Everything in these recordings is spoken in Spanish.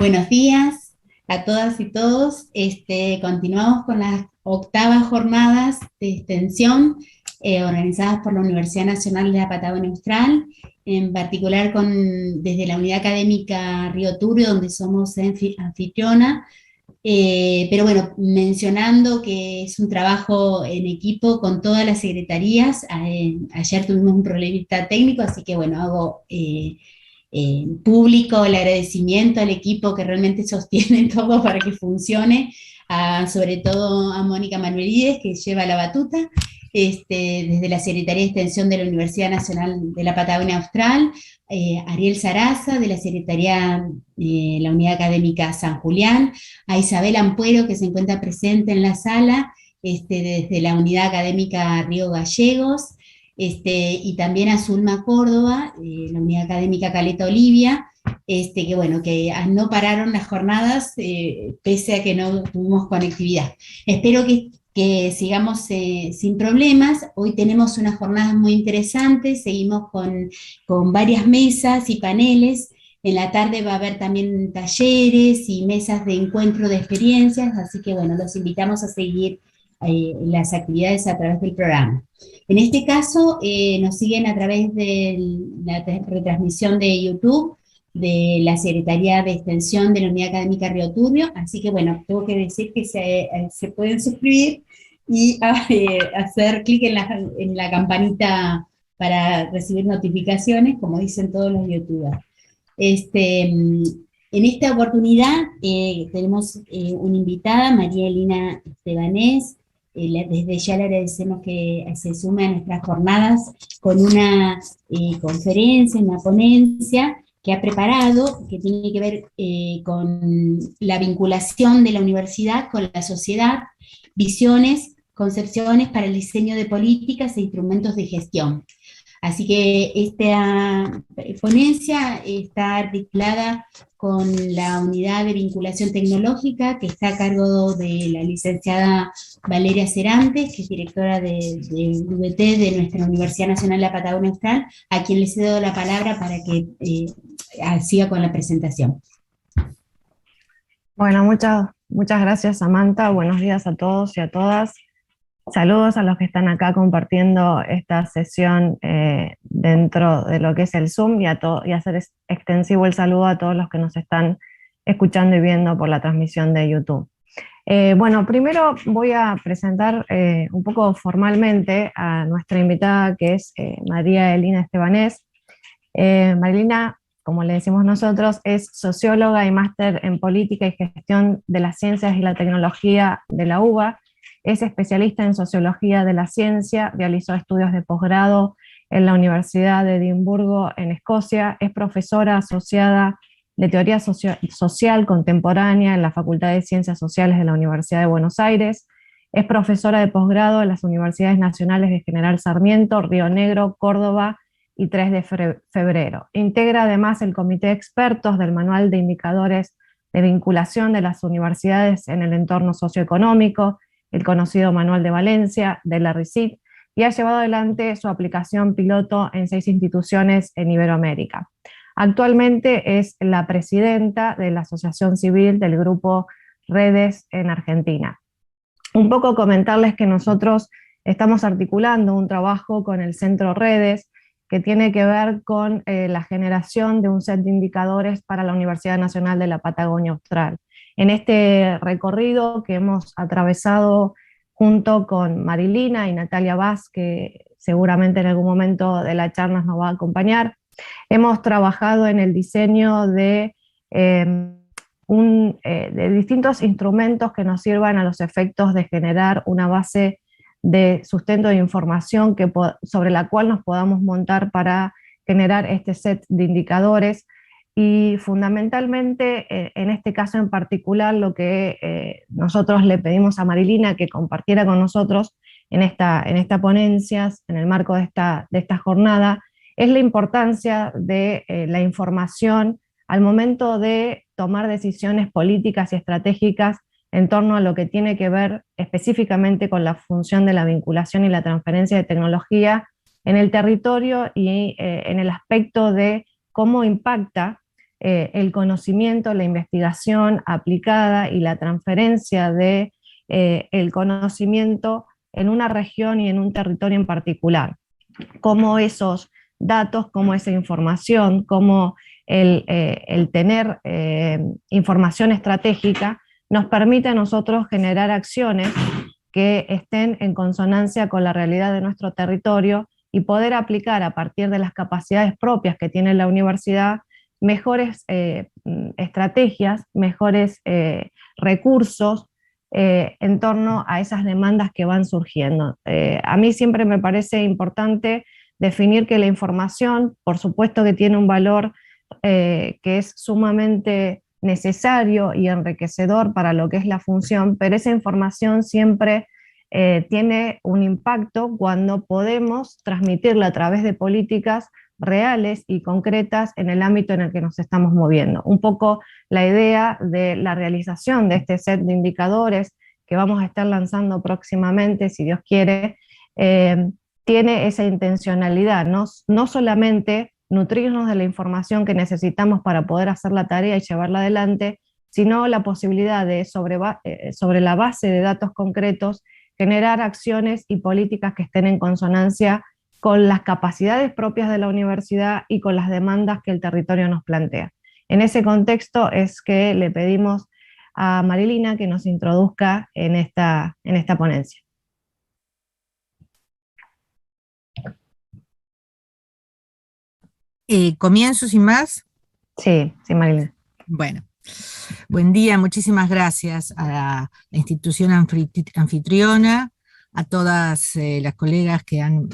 Buenos días a todas y todos. Continuamos con las octavas jornadas de extensión organizadas por la Universidad Nacional de la Patagonia Austral, en particular desde la Unidad Académica Río Turbio, donde somos anfitriona. Pero bueno, mencionando que es un trabajo en equipo con todas las secretarías. Ayer tuvimos un problemita técnico, así que bueno, hago público el agradecimiento al equipo que realmente sostiene todo para que funcione, sobre todo a Mónica Manuelides, que lleva la batuta, desde la Secretaría de Extensión de la Universidad Nacional de la Patagonia Austral, Ariel Saraza, de la Secretaría de la Unidad Académica San Julián, a Isabel Ampuero, que se encuentra presente en la sala, desde la Unidad Académica Río Gallegos, y también a Zulma Córdoba, la Unidad Académica Caleta Olivia, que bueno, que no pararon las jornadas, pese a que no tuvimos conectividad. Espero que sigamos sin problemas. Hoy tenemos unas jornadas muy interesantes, seguimos con varias mesas y paneles. En la tarde va a haber también talleres y mesas de encuentro de experiencias, así que bueno, los invitamos a seguir las actividades a través del programa. En este caso, nos siguen a través de la retransmisión de YouTube de la Secretaría de Extensión de la Unidad Académica Río Turbio, así que bueno, tengo que decir que se pueden suscribir y hacer clic en la campanita para recibir notificaciones, como dicen todos los youtubers. En esta oportunidad tenemos una invitada, María Elina Estebanés. Desde ya le agradecemos que se sume a nuestras jornadas con una conferencia, una ponencia que ha preparado, que tiene que ver con la vinculación de la universidad con la sociedad, visiones, concepciones para el diseño de políticas e instrumentos de gestión. Así que esta ponencia está articulada con la unidad de vinculación tecnológica que está a cargo de la licenciada Valeria Cerantes, que es directora de UBT de nuestra Universidad Nacional de la Patagonia Austral, a quien le cedo la palabra para que siga con la presentación. Bueno, muchas gracias, Samantha. Buenos días a todos y a todas. Saludos a los que están acá compartiendo esta sesión dentro de lo que es el Zoom y hacer extensivo el saludo a todos los que nos están escuchando y viendo por la transmisión de YouTube. Bueno, primero voy a presentar un poco formalmente a nuestra invitada, que es María Elina Estebanés. Marilina, como le decimos nosotros, es socióloga y máster en política y gestión de las ciencias y la tecnología de la UBA. Es especialista en sociología de la ciencia, realizó estudios de posgrado en la Universidad de Edimburgo en Escocia, es profesora asociada de teoría social contemporánea en la Facultad de Ciencias Sociales de la Universidad de Buenos Aires, es profesora de posgrado en las Universidades Nacionales de General Sarmiento, Río Negro, Córdoba y 3 de febrero. Integra además el comité de expertos del Manual de Indicadores de Vinculación de las Universidades en el Entorno Socioeconómico, el conocido Manual de Valencia, de la RICIT, y ha llevado adelante su aplicación piloto en 6 instituciones en Iberoamérica. Actualmente es la presidenta de la Asociación Civil del Grupo Redes en Argentina. Un poco comentarles que nosotros estamos articulando un trabajo con el Centro Redes que tiene que ver con la generación de un set de indicadores para la Universidad Nacional de la Patagonia Austral. En este recorrido que hemos atravesado junto con Marilina y Natalia Vaz, que seguramente en algún momento de la charla nos va a acompañar, hemos trabajado en el diseño de distintos instrumentos que nos sirvan a los efectos de generar una base de sustento de información sobre la cual nos podamos montar para generar este set de indicadores. Y fundamentalmente, en este caso en particular, lo que nosotros le pedimos a Marilina que compartiera con nosotros en esta ponencia, en el marco de esta jornada, es la importancia de la información al momento de tomar decisiones políticas y estratégicas en torno a lo que tiene que ver específicamente con la función de la vinculación y la transferencia de tecnología en el territorio y en el aspecto de cómo impacta el conocimiento, la investigación aplicada y la transferencia de el conocimiento en una región y en un territorio en particular. Cómo esos datos, cómo esa información, cómo el tener información estratégica nos permite a nosotros generar acciones que estén en consonancia con la realidad de nuestro territorio y poder aplicar a partir de las capacidades propias que tiene la universidad mejores estrategias, mejores recursos en torno a esas demandas que van surgiendo. A mí siempre me parece importante definir que la información, por supuesto que tiene un valor que es sumamente necesario y enriquecedor para lo que es la función, pero esa información siempre tiene un impacto cuando podemos transmitirla a través de políticas reales y concretas en el ámbito en el que nos estamos moviendo. Un poco la idea de la realización de este set de indicadores que vamos a estar lanzando próximamente, si Dios quiere, tiene esa intencionalidad, no solamente nutrirnos de la información que necesitamos para poder hacer la tarea y llevarla adelante, sino la posibilidad de, sobre la base de datos concretos, generar acciones y políticas que estén en consonancia con las capacidades propias de la universidad y con las demandas que el territorio nos plantea. En ese contexto es que le pedimos a Marilina que nos introduzca en esta ponencia. ¿Comienzo sin más? Sí, Marilina. Bueno, buen día, muchísimas gracias a la institución anfitriona, a todas las colegas que han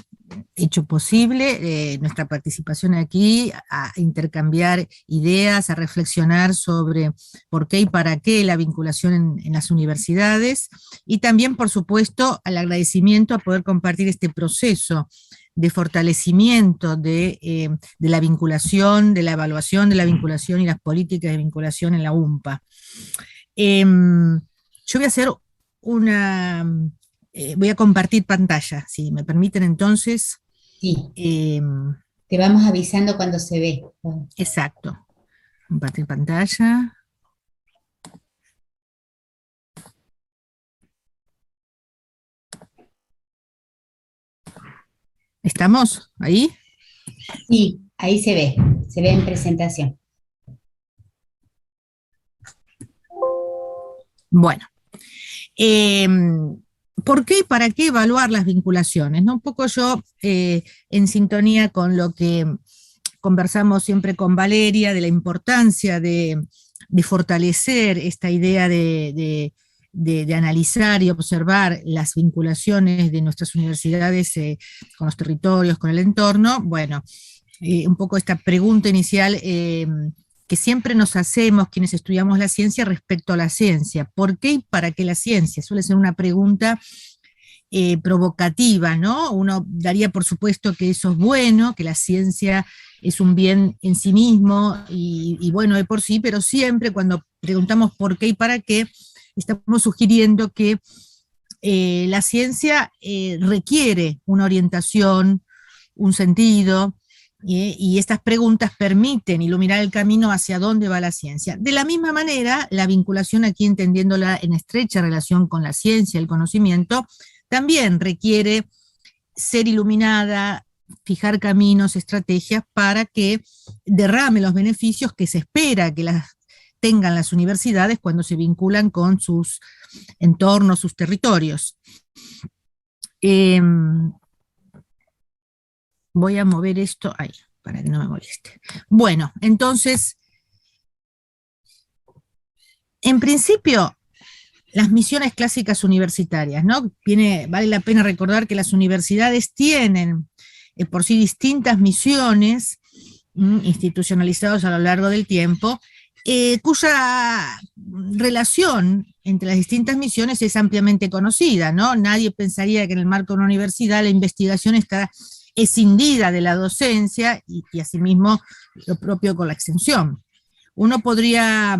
hecho posible nuestra participación aquí, a intercambiar ideas, a reflexionar sobre por qué y para qué la vinculación en las universidades, y también, por supuesto, al agradecimiento a poder compartir este proceso de fortalecimiento de la vinculación, de la evaluación de la vinculación y las políticas de vinculación en la UMPA. Yo voy a hacer voy a compartir pantalla, si me permiten entonces. Sí, te vamos avisando cuando se ve. Exacto. Compartir pantalla. ¿Estamos ahí? Sí, ahí se ve en presentación. Bueno, ¿por qué y para qué evaluar las vinculaciones? ¿No? Un poco yo, en sintonía con lo que conversamos siempre con Valeria, de la importancia de fortalecer esta idea de analizar y observar las vinculaciones de nuestras universidades con los territorios, con el entorno. Bueno, un poco esta pregunta inicial que siempre nos hacemos quienes estudiamos la ciencia respecto a la ciencia. ¿Por qué y para qué la ciencia? Suele ser una pregunta provocativa, ¿no? Uno daría por supuesto que eso es bueno, que la ciencia es un bien en sí mismo y bueno de por sí, pero siempre cuando preguntamos por qué y para qué, estamos sugiriendo que la ciencia requiere una orientación, un sentido, y estas preguntas permiten iluminar el camino hacia dónde va la ciencia. De la misma manera, la vinculación aquí, entendiéndola en estrecha relación con la ciencia, el conocimiento, también requiere ser iluminada, fijar caminos, estrategias para que derrame los beneficios que se espera que tengan las universidades cuando se vinculan con sus entornos, sus territorios. Voy a mover esto ahí, para que no me moleste. Bueno, entonces, en principio, las misiones clásicas universitarias, ¿no? Vale la pena recordar que las universidades tienen por sí distintas misiones institucionalizadas a lo largo del tiempo, cuya relación entre las distintas misiones es ampliamente conocida, ¿no? Nadie pensaría que en el marco de una universidad la investigación está escindida de la docencia y asimismo lo propio con la extensión. Uno podría,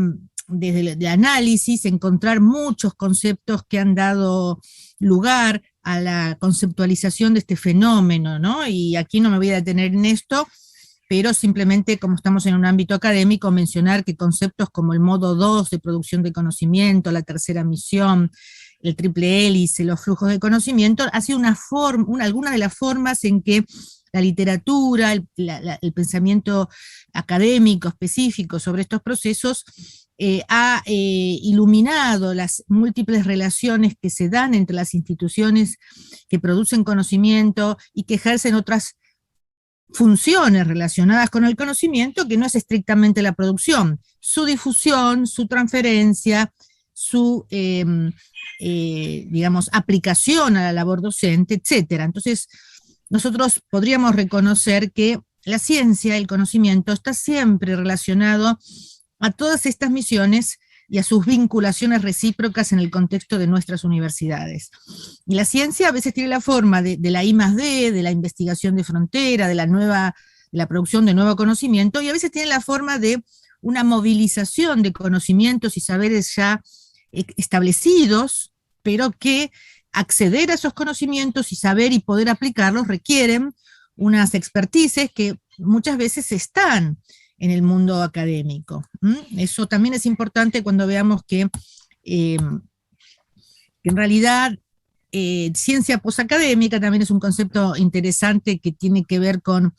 desde el análisis, encontrar muchos conceptos que han dado lugar a la conceptualización de este fenómeno, ¿no? Y aquí no me voy a detener en esto, pero simplemente, como estamos en un ámbito académico, mencionar que conceptos como el modo 2 de producción de conocimiento, la tercera misión, el triple hélice, los flujos de conocimiento, ha sido alguna de las formas en que la literatura, el pensamiento académico específico sobre estos procesos ha iluminado las múltiples relaciones que se dan entre las instituciones que producen conocimiento y que ejercen otras funciones relacionadas con el conocimiento, que no es estrictamente la producción, su difusión, su transferencia, su, digamos, aplicación a la labor docente, etc. Entonces, nosotros podríamos reconocer que la ciencia, el conocimiento, está siempre relacionado a todas estas misiones y a sus vinculaciones recíprocas en el contexto de nuestras universidades. Y la ciencia a veces tiene la forma de la I+D, de la investigación de frontera, de la producción de nuevo conocimiento, y a veces tiene la forma de una movilización de conocimientos y saberes ya establecidos, pero que acceder a esos conocimientos y saber y poder aplicarlos requieren unas expertices que muchas veces están en el mundo académico. Eso también es importante cuando veamos que en realidad ciencia posacadémica también es un concepto interesante que tiene que ver con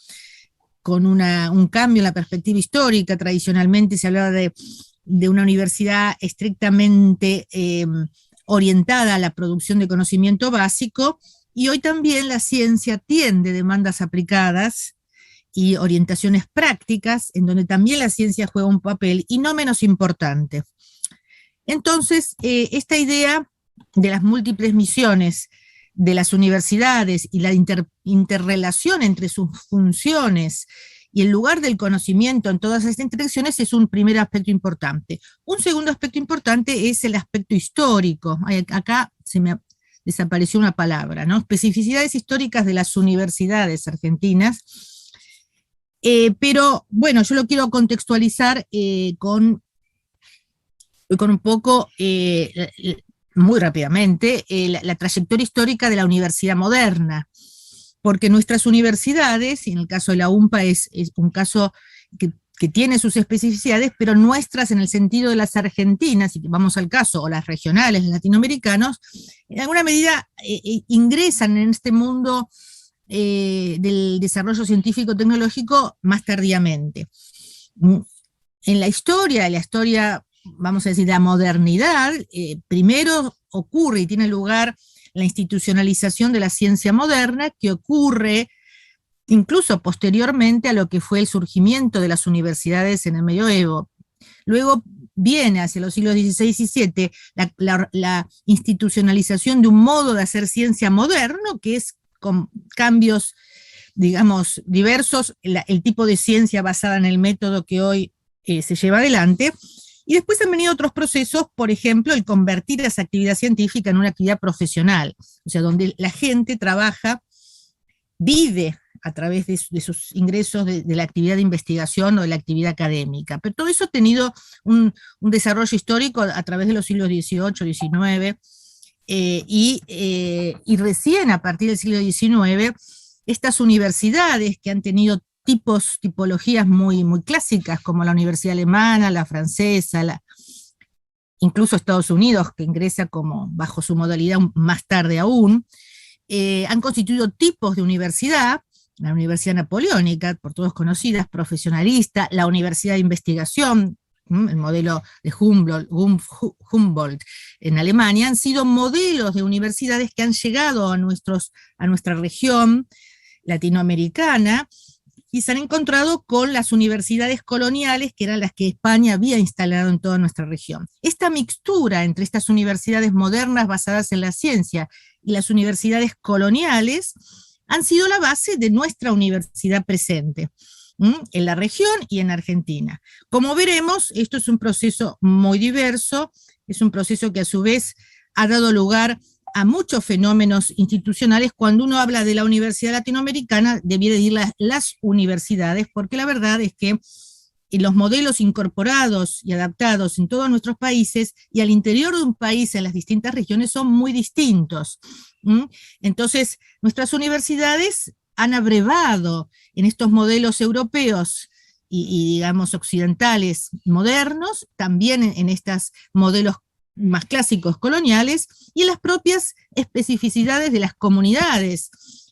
un cambio en la perspectiva histórica. Tradicionalmente se hablaba de una universidad estrictamente orientada a la producción de conocimiento básico, y hoy también la ciencia tiende demandas aplicadas y orientaciones prácticas, en donde también la ciencia juega un papel, y no menos importante. Entonces, esta idea de las múltiples misiones de las universidades y la interrelación entre sus funciones y el lugar del conocimiento en todas estas interacciones es un primer aspecto importante. Un segundo aspecto importante es el aspecto histórico. Acá se me desapareció una palabra, ¿no? Especificidades históricas de las universidades argentinas. Pero bueno, yo lo quiero contextualizar con un poco, muy rápidamente, la trayectoria histórica de la universidad moderna, porque nuestras universidades, y en el caso de la UMPA es un caso que tiene sus especificidades, pero nuestras en el sentido de las argentinas, y que vamos al caso, o las regionales, los latinoamericanos, en alguna medida ingresan en este mundo del desarrollo científico-tecnológico más tardíamente. En la historia, vamos a decir, de la modernidad, primero ocurre y tiene lugar la institucionalización de la ciencia moderna, que ocurre incluso posteriormente a lo que fue el surgimiento de las universidades en el medioevo. Luego viene hacia los siglos XVI y XVII la institucionalización de un modo de hacer ciencia moderno, que es con cambios, digamos, diversos, el tipo de ciencia basada en el método que hoy se lleva adelante. Y después han venido otros procesos, por ejemplo, el convertir esa actividad científica en una actividad profesional, o sea, donde la gente trabaja, vive a través de sus ingresos de la actividad de investigación o de la actividad académica. Pero todo eso ha tenido un desarrollo histórico a través de los siglos XVIII, XIX, y recién a partir del siglo XIX, estas universidades que han tenido tipologías muy, muy clásicas, como la Universidad Alemana, la francesa, incluso Estados Unidos, que ingresa como bajo su modalidad más tarde aún, han constituido tipos de universidad. La Universidad Napoleónica, por todos conocidas, profesionalista, la Universidad de Investigación, el modelo de Humboldt en Alemania, han sido modelos de universidades que han llegado a nuestra región latinoamericana, y se han encontrado con las universidades coloniales, que eran las que España había instalado en toda nuestra región. Esta mixtura entre estas universidades modernas basadas en la ciencia y las universidades coloniales han sido la base de nuestra universidad presente, en la región y en Argentina. Como veremos, esto es un proceso muy diverso, es un proceso que a su vez ha dado lugar a muchos fenómenos institucionales. Cuando uno habla de la universidad latinoamericana, debiera decir las universidades, porque la verdad es que los modelos incorporados y adaptados en todos nuestros países y al interior de un país en las distintas regiones son muy distintos. Entonces, nuestras universidades han abrevado en estos modelos europeos y digamos occidentales modernos, también en estos modelos más clásicos coloniales y en las propias especificidades de las comunidades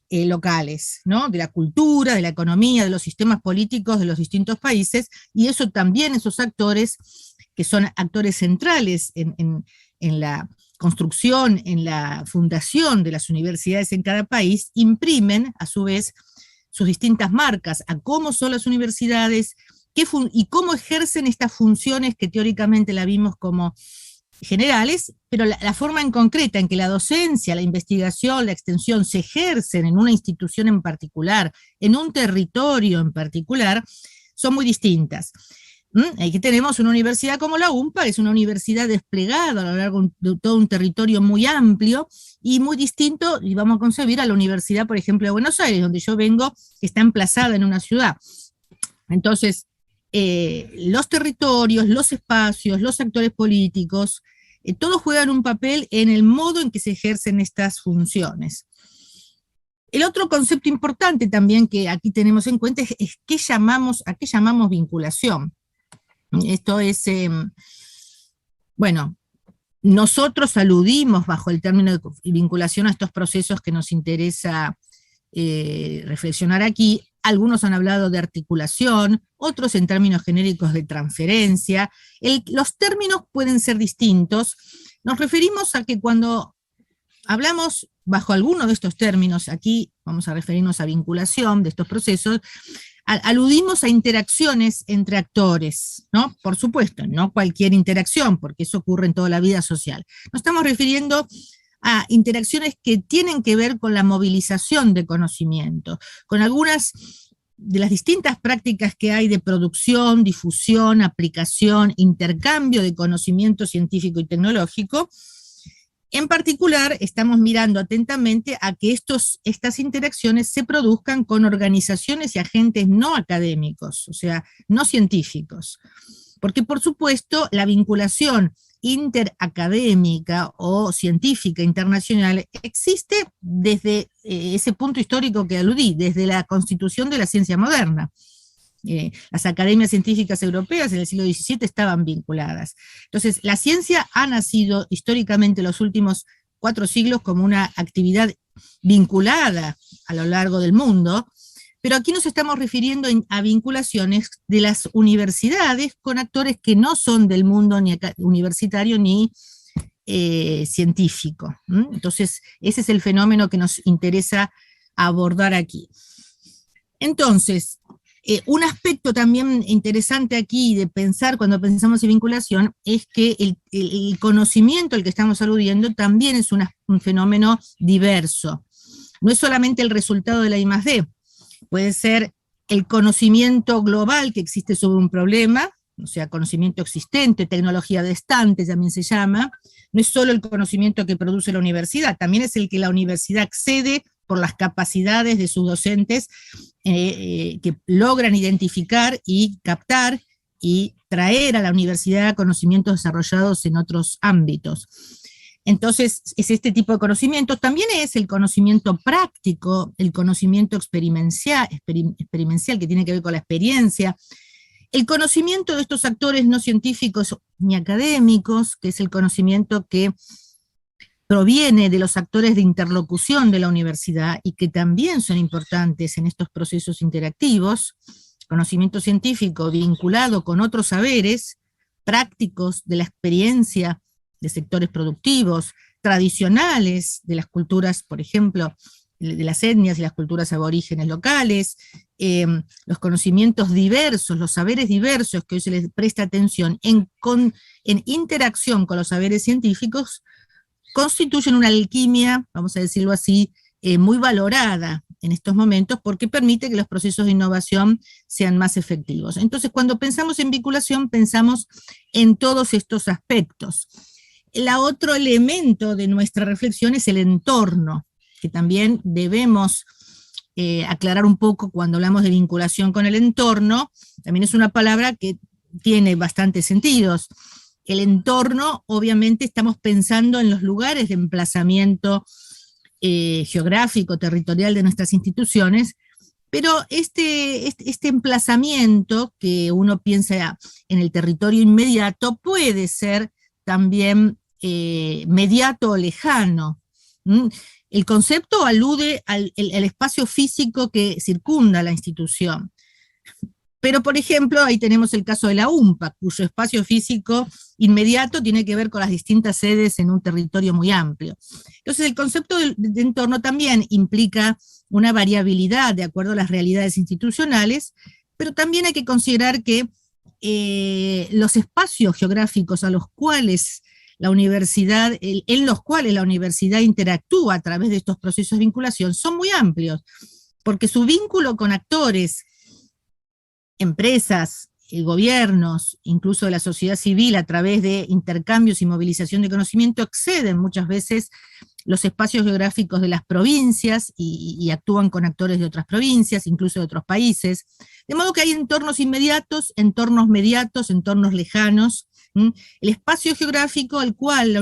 locales, ¿no? De la cultura, de la economía, de los sistemas políticos de los distintos países, y eso también, esos actores, que son actores centrales en la construcción, en la fundación de las universidades en cada país, imprimen, a su vez, sus distintas marcas a cómo son las universidades y cómo ejercen estas funciones que teóricamente la vimos como generales, pero la forma en concreta en que la docencia, la investigación, la extensión se ejercen en una institución en particular, en un territorio en particular, son muy distintas. Aquí tenemos una universidad como la UMPA, es una universidad desplegada a lo largo de todo un territorio muy amplio y muy distinto, y vamos a concebir a la Universidad, por ejemplo, de Buenos Aires, donde yo vengo, que está emplazada en una ciudad. Entonces, los territorios, los espacios, los actores políticos, todos juegan un papel en el modo en que se ejercen estas funciones. El otro concepto importante también que aquí tenemos en cuenta es a qué llamamos vinculación. Esto es, bueno, nosotros aludimos bajo el término de vinculación a estos procesos que nos interesa reflexionar aquí. Algunos han hablado de articulación, otros en términos genéricos de transferencia. Los términos pueden ser distintos. Nos referimos a que cuando hablamos bajo alguno de estos términos, aquí vamos a referirnos a vinculación de estos procesos, aludimos a interacciones entre actores, ¿no? Por supuesto, no cualquier interacción, porque eso ocurre en toda la vida social. Nos estamos refiriendo a interacciones que tienen que ver con la movilización de conocimiento, con algunas de las distintas prácticas que hay de producción, difusión, aplicación, intercambio de conocimiento científico y tecnológico. En particular, estamos mirando atentamente a que estas interacciones se produzcan con organizaciones y agentes no académicos, o sea, no científicos. Porque, por supuesto, la vinculación interacadémica o científica internacional existe desde ese punto histórico que aludí, desde la constitución de la ciencia moderna. Las academias científicas europeas en el siglo XVII estaban vinculadas. Entonces, la ciencia ha nacido históricamente en los últimos 4 siglos como una actividad vinculada a lo largo del mundo, pero aquí nos estamos refiriendo a vinculaciones de las universidades con actores que no son del mundo ni universitario ni científico. Entonces, ese es el fenómeno que nos interesa abordar aquí. Entonces, un aspecto también interesante aquí de pensar cuando pensamos en vinculación es que el conocimiento al que estamos aludiendo también es un fenómeno diverso. No es solamente el resultado de la I+D, puede ser el conocimiento global que existe sobre un problema, o sea, conocimiento existente, tecnología de estante también se llama. No es solo el conocimiento que produce la universidad, también es el que la universidad accede por las capacidades de sus docentes que logran identificar y captar y traer a la universidad conocimientos desarrollados en otros ámbitos. Entonces, es este tipo de conocimientos, también es el conocimiento práctico, el conocimiento experiencial que tiene que ver con la experiencia, el conocimiento de estos actores no científicos ni académicos, que es el conocimiento que proviene de los actores de interlocución de la universidad y que también son importantes en estos procesos interactivos, conocimiento científico vinculado con otros saberes prácticos de la experiencia de sectores productivos, tradicionales de las culturas, por ejemplo, de las etnias y las culturas aborígenes locales, los conocimientos diversos, los saberes diversos que hoy se les presta atención en interacción con los saberes científicos, constituyen una alquimia, vamos a decirlo así, muy valorada en estos momentos porque permite que los procesos de innovación sean más efectivos. Entonces, cuando pensamos en vinculación, pensamos en todos estos aspectos. El otro elemento de nuestra reflexión es el entorno, que también debemos aclarar un poco cuando hablamos de vinculación con el entorno. También es una palabra que tiene bastantes sentidos. El entorno, obviamente, estamos pensando en los lugares de emplazamiento geográfico, territorial de nuestras instituciones, Pero este emplazamiento que uno piensa en el territorio inmediato puede ser también mediato o lejano. El concepto alude al espacio físico que circunda la institución. Pero, por ejemplo, ahí tenemos el caso de la UMPA, cuyo espacio físico inmediato tiene que ver con las distintas sedes en un territorio muy amplio. Entonces, el concepto de entorno también implica una variabilidad de acuerdo a las realidades institucionales, pero también hay que considerar que los espacios geográficos a los cuales la universidad, en los cuales la universidad interactúa a través de estos procesos de vinculación son muy amplios, porque su vínculo con actores, empresas, gobiernos, incluso de la sociedad civil, a través de intercambios y movilización de conocimiento, exceden muchas veces los espacios geográficos de las provincias y actúan con actores de otras provincias, incluso de otros países. De modo que hay entornos inmediatos, entornos mediatos, entornos lejanos. El espacio geográfico en el cual la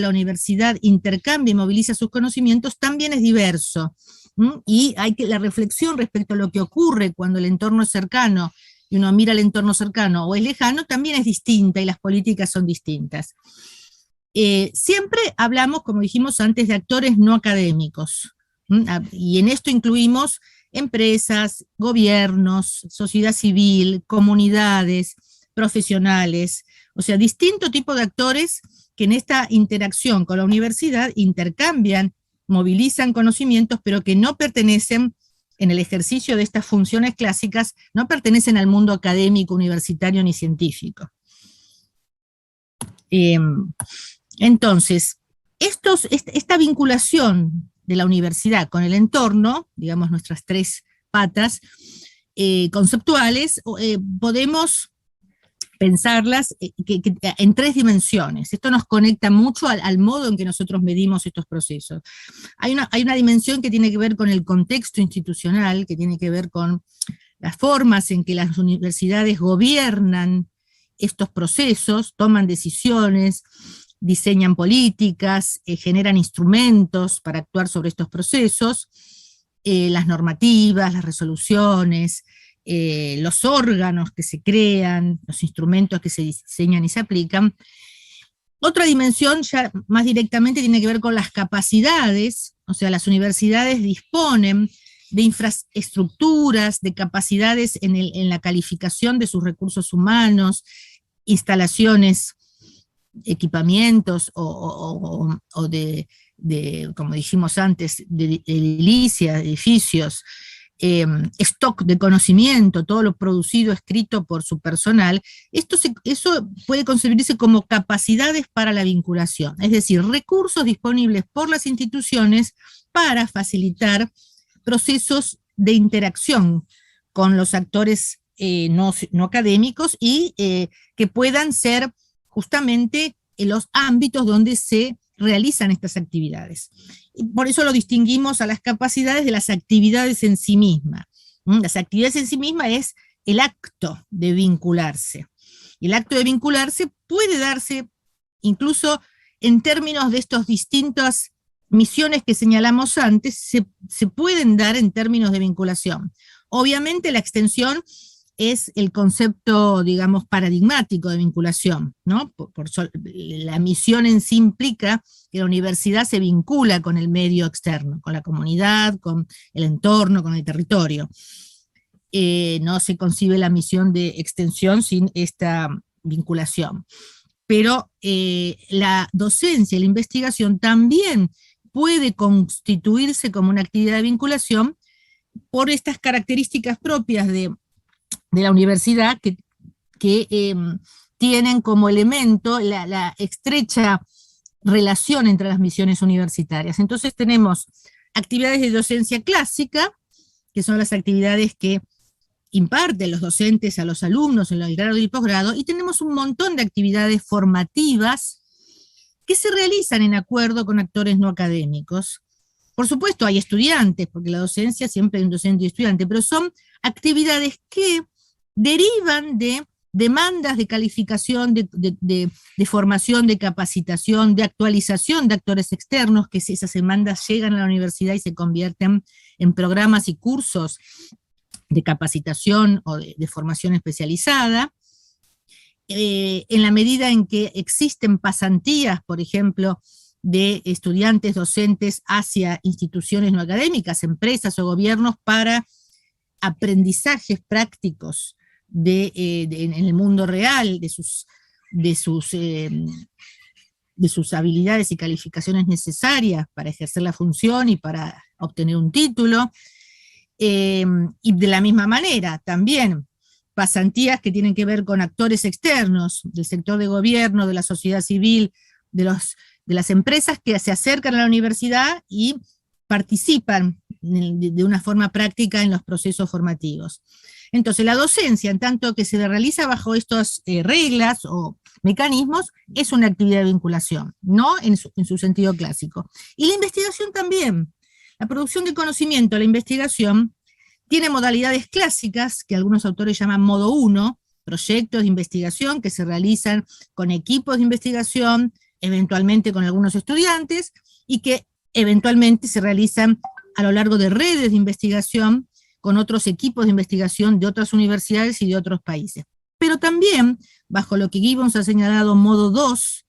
universidad intercambia y moviliza sus conocimientos también es diverso. Y la reflexión respecto a lo que ocurre cuando el entorno es cercano y uno mira el entorno cercano o es lejano también es distinta y las políticas son distintas. Siempre hablamos, como dijimos antes, de actores no académicos, y en esto incluimos empresas, gobiernos, sociedad civil, comunidades, profesionales, o sea, distinto tipo de actores que en esta interacción con la universidad intercambian, movilizan conocimientos, pero que no pertenecen, en el ejercicio de estas funciones clásicas, no pertenecen al mundo académico, universitario ni científico. Entonces, esta vinculación de la universidad con el entorno, digamos nuestras tres patas conceptuales, podemos pensarlas en tres dimensiones. Esto nos conecta mucho al modo en que nosotros medimos estos procesos. Hay una dimensión que tiene que ver con el contexto institucional, que tiene que ver con las formas en que las universidades gobiernan estos procesos, toman decisiones, diseñan políticas, generan instrumentos para actuar sobre estos procesos, las normativas, las resoluciones, los órganos que se crean, los instrumentos que se diseñan y se aplican. Otra dimensión ya más directamente tiene que ver con las capacidades, o sea, las universidades disponen de infraestructuras, de capacidades en la calificación de sus recursos humanos, instalaciones, equipamientos o de, como dijimos antes, de edilicias, edificios, stock de conocimiento, todo lo producido, escrito por su personal. Eso puede concebirse como capacidades para la vinculación, es decir, recursos disponibles por las instituciones para facilitar procesos de interacción con los actores no académicos y que puedan ser justamente en los ámbitos donde se realizan estas actividades. Y por eso lo distinguimos a las capacidades de las actividades en sí mismas. Las actividades en sí mismas es el acto de vincularse. El acto de vincularse puede darse incluso en términos de estas distintas misiones que señalamos antes, se pueden dar en términos de vinculación. Obviamente la extensión es el concepto, digamos, paradigmático de vinculación, ¿no? La misión en sí implica que la universidad se vincula con el medio externo, con la comunidad, con el entorno, con el territorio. No se concibe la misión de extensión sin esta vinculación. Pero la docencia y la investigación también puede constituirse como una actividad de vinculación por estas características propias de la universidad que tienen como elemento la estrecha relación entre las misiones universitarias. Entonces tenemos actividades de docencia clásica, que son las actividades que imparten los docentes a los alumnos en el grado y el posgrado, y tenemos un montón de actividades formativas que se realizan en acuerdo con actores no académicos. Por supuesto hay estudiantes, porque la docencia siempre hay un docente y estudiante, pero son actividades que derivan de demandas de calificación, de formación, de capacitación, de actualización de actores externos, que si esas demandas llegan a la universidad y se convierten en programas y cursos de capacitación o de formación especializada. En la medida en que existen pasantías, por ejemplo, de estudiantes docentes hacia instituciones no académicas, empresas o gobiernos para aprendizajes prácticos en el mundo real de sus habilidades y calificaciones necesarias para ejercer la función y para obtener un título. Y de la misma manera, también pasantías que tienen que ver con actores externos, del sector de gobierno, de la sociedad civil, de las empresas que se acercan a la universidad y participan de una forma práctica en los procesos formativos. Entonces, la docencia, en tanto que se realiza bajo estas reglas o mecanismos, es una actividad de vinculación, no en su sentido clásico. Y la investigación también. La producción de conocimiento, la investigación, tiene modalidades clásicas, que algunos autores llaman modo 1, proyectos de investigación que se realizan con equipos de investigación, eventualmente con algunos estudiantes, y que eventualmente se realizan a lo largo de redes de investigación con otros equipos de investigación de otras universidades y de otros países. Pero también, bajo lo que Gibbons ha señalado modo 2,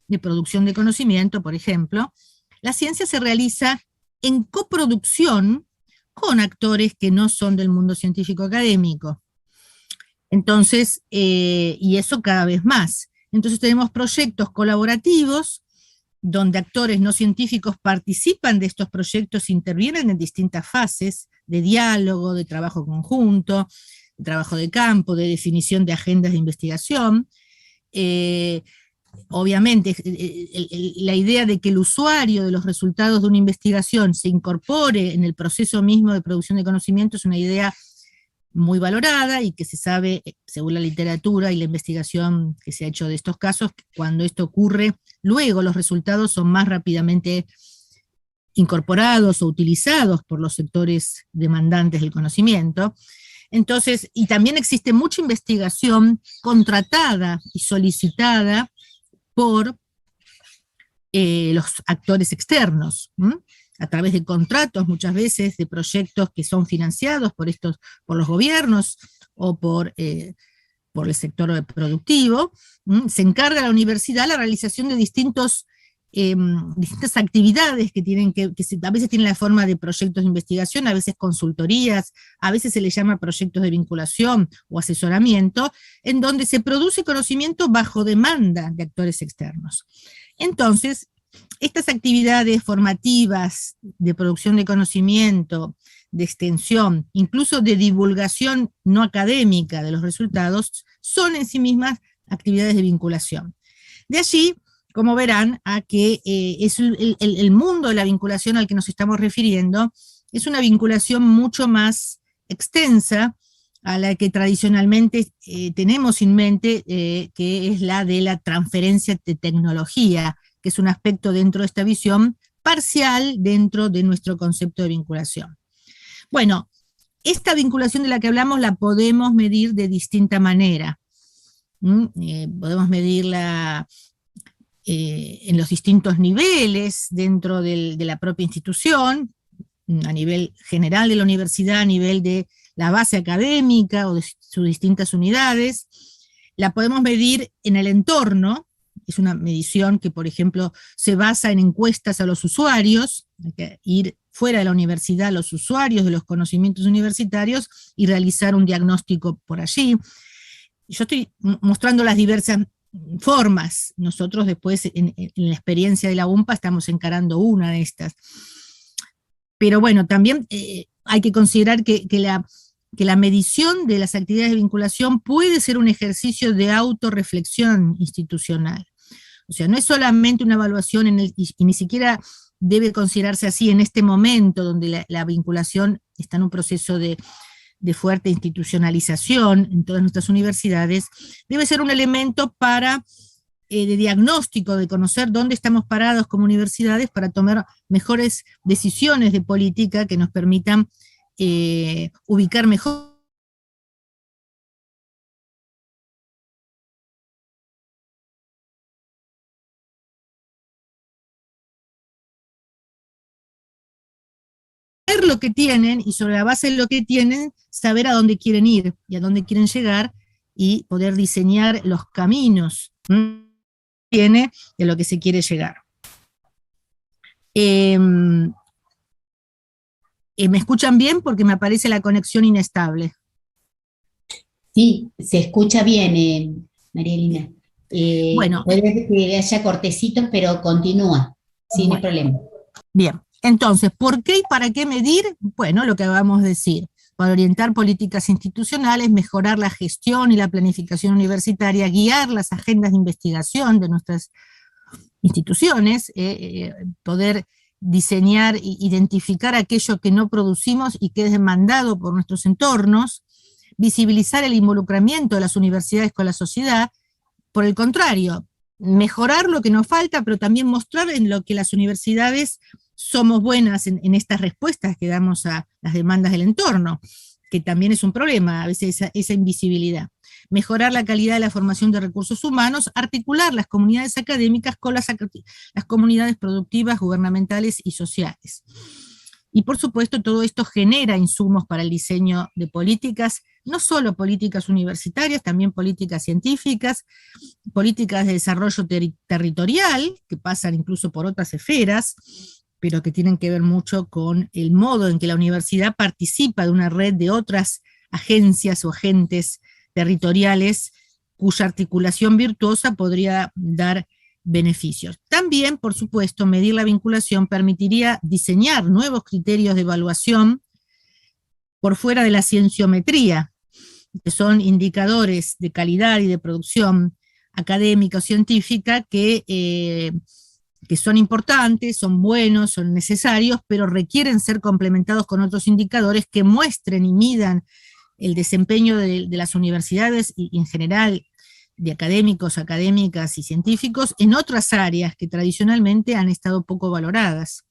de producción de conocimiento, por ejemplo, la ciencia se realiza en coproducción con actores que no son del mundo científico académico. Entonces, y eso cada vez más. Entonces tenemos proyectos colaborativos donde actores no científicos participan de estos proyectos, intervienen en distintas fases de diálogo, de trabajo conjunto, de trabajo de campo, de definición de agendas de investigación. Obviamente, la idea de que el usuario de los resultados de una investigación se incorpore en el proceso mismo de producción de conocimiento es una idea muy valorada y que se sabe, según la literatura y la investigación que se ha hecho de estos casos, que cuando esto ocurre, luego los resultados son más rápidamente incorporados o utilizados por los sectores demandantes del conocimiento. Entonces, y también existe mucha investigación contratada y solicitada por los actores externos, a través de contratos muchas veces, de proyectos que son financiados por los gobiernos o por el sector productivo. Se encarga a la universidad la realización de distintas actividades que a veces tienen la forma de proyectos de investigación, a veces consultorías, a veces se les llama proyectos de vinculación o asesoramiento, en donde se produce conocimiento bajo demanda de actores externos. Entonces, estas actividades formativas de producción de conocimiento, de extensión, incluso de divulgación no académica de los resultados, son en sí mismas actividades de vinculación. De allí, como verán, a que es el mundo de la vinculación al que nos estamos refiriendo, es una vinculación mucho más extensa a la que tradicionalmente tenemos en mente, que es la de la transferencia de tecnología, que es un aspecto dentro de esta visión parcial dentro de nuestro concepto de vinculación. Bueno, esta vinculación de la que hablamos la podemos medir de distinta manera. Podemos medirla en los distintos niveles dentro de la propia institución, a nivel general de la universidad, a nivel de la base académica o de sus distintas unidades. La podemos medir en el entorno. Es una medición que, por ejemplo, se basa en encuestas a los usuarios, hay que ir fuera de la universidad a los usuarios de los conocimientos universitarios y realizar un diagnóstico por allí. Yo estoy mostrando las diversas formas. Nosotros después, en la experiencia de la UMPA, estamos encarando una de estas. Pero bueno, también hay que considerar que la medición de las actividades de vinculación puede ser un ejercicio de autorreflexión institucional. O sea, no es solamente una evaluación y ni siquiera debe considerarse así en este momento donde la vinculación está en un proceso de fuerte institucionalización en todas nuestras universidades. Debe ser un elemento de diagnóstico, de conocer dónde estamos parados como universidades para tomar mejores decisiones de política que nos permitan ubicar mejor ver lo que tienen y sobre la base de lo que tienen, saber a dónde quieren ir y a dónde quieren llegar y poder diseñar los caminos que tiene de lo que se quiere llegar. ¿Me escuchan bien? Porque me aparece la conexión inestable. Sí, se escucha bien, María Elena. Bueno. Puede que haya cortecitos, pero continúa, sin problema. Bien, entonces, ¿por qué y para qué medir? Bueno, lo que acabamos de decir, para orientar políticas institucionales, mejorar la gestión y la planificación universitaria, guiar las agendas de investigación de nuestras instituciones, poder diseñar e identificar aquello que no producimos y que es demandado por nuestros entornos, visibilizar el involucramiento de las universidades con la sociedad. Por el contrario, mejorar lo que nos falta, pero también mostrar en lo que las universidades somos buenas en estas respuestas que damos a las demandas del entorno, que también es un problema, a veces esa invisibilidad. Mejorar la calidad de la formación de recursos humanos, articular las comunidades académicas con las comunidades productivas, gubernamentales y sociales. Y por supuesto todo esto genera insumos para el diseño de políticas, no solo políticas universitarias, también políticas científicas, políticas de desarrollo territorial, que pasan incluso por otras esferas, pero que tienen que ver mucho con el modo en que la universidad participa de una red de otras agencias o agentes territoriales cuya articulación virtuosa podría dar beneficios. También, por supuesto, medir la vinculación permitiría diseñar nuevos criterios de evaluación por fuera de la cienciometría, que son indicadores de calidad y de producción académica o científica que son importantes, son buenos, son necesarios, pero requieren ser complementados con otros indicadores que muestren y midan el desempeño de las universidades y en general de académicos, académicas y científicos en otras áreas que tradicionalmente han estado poco valoradas.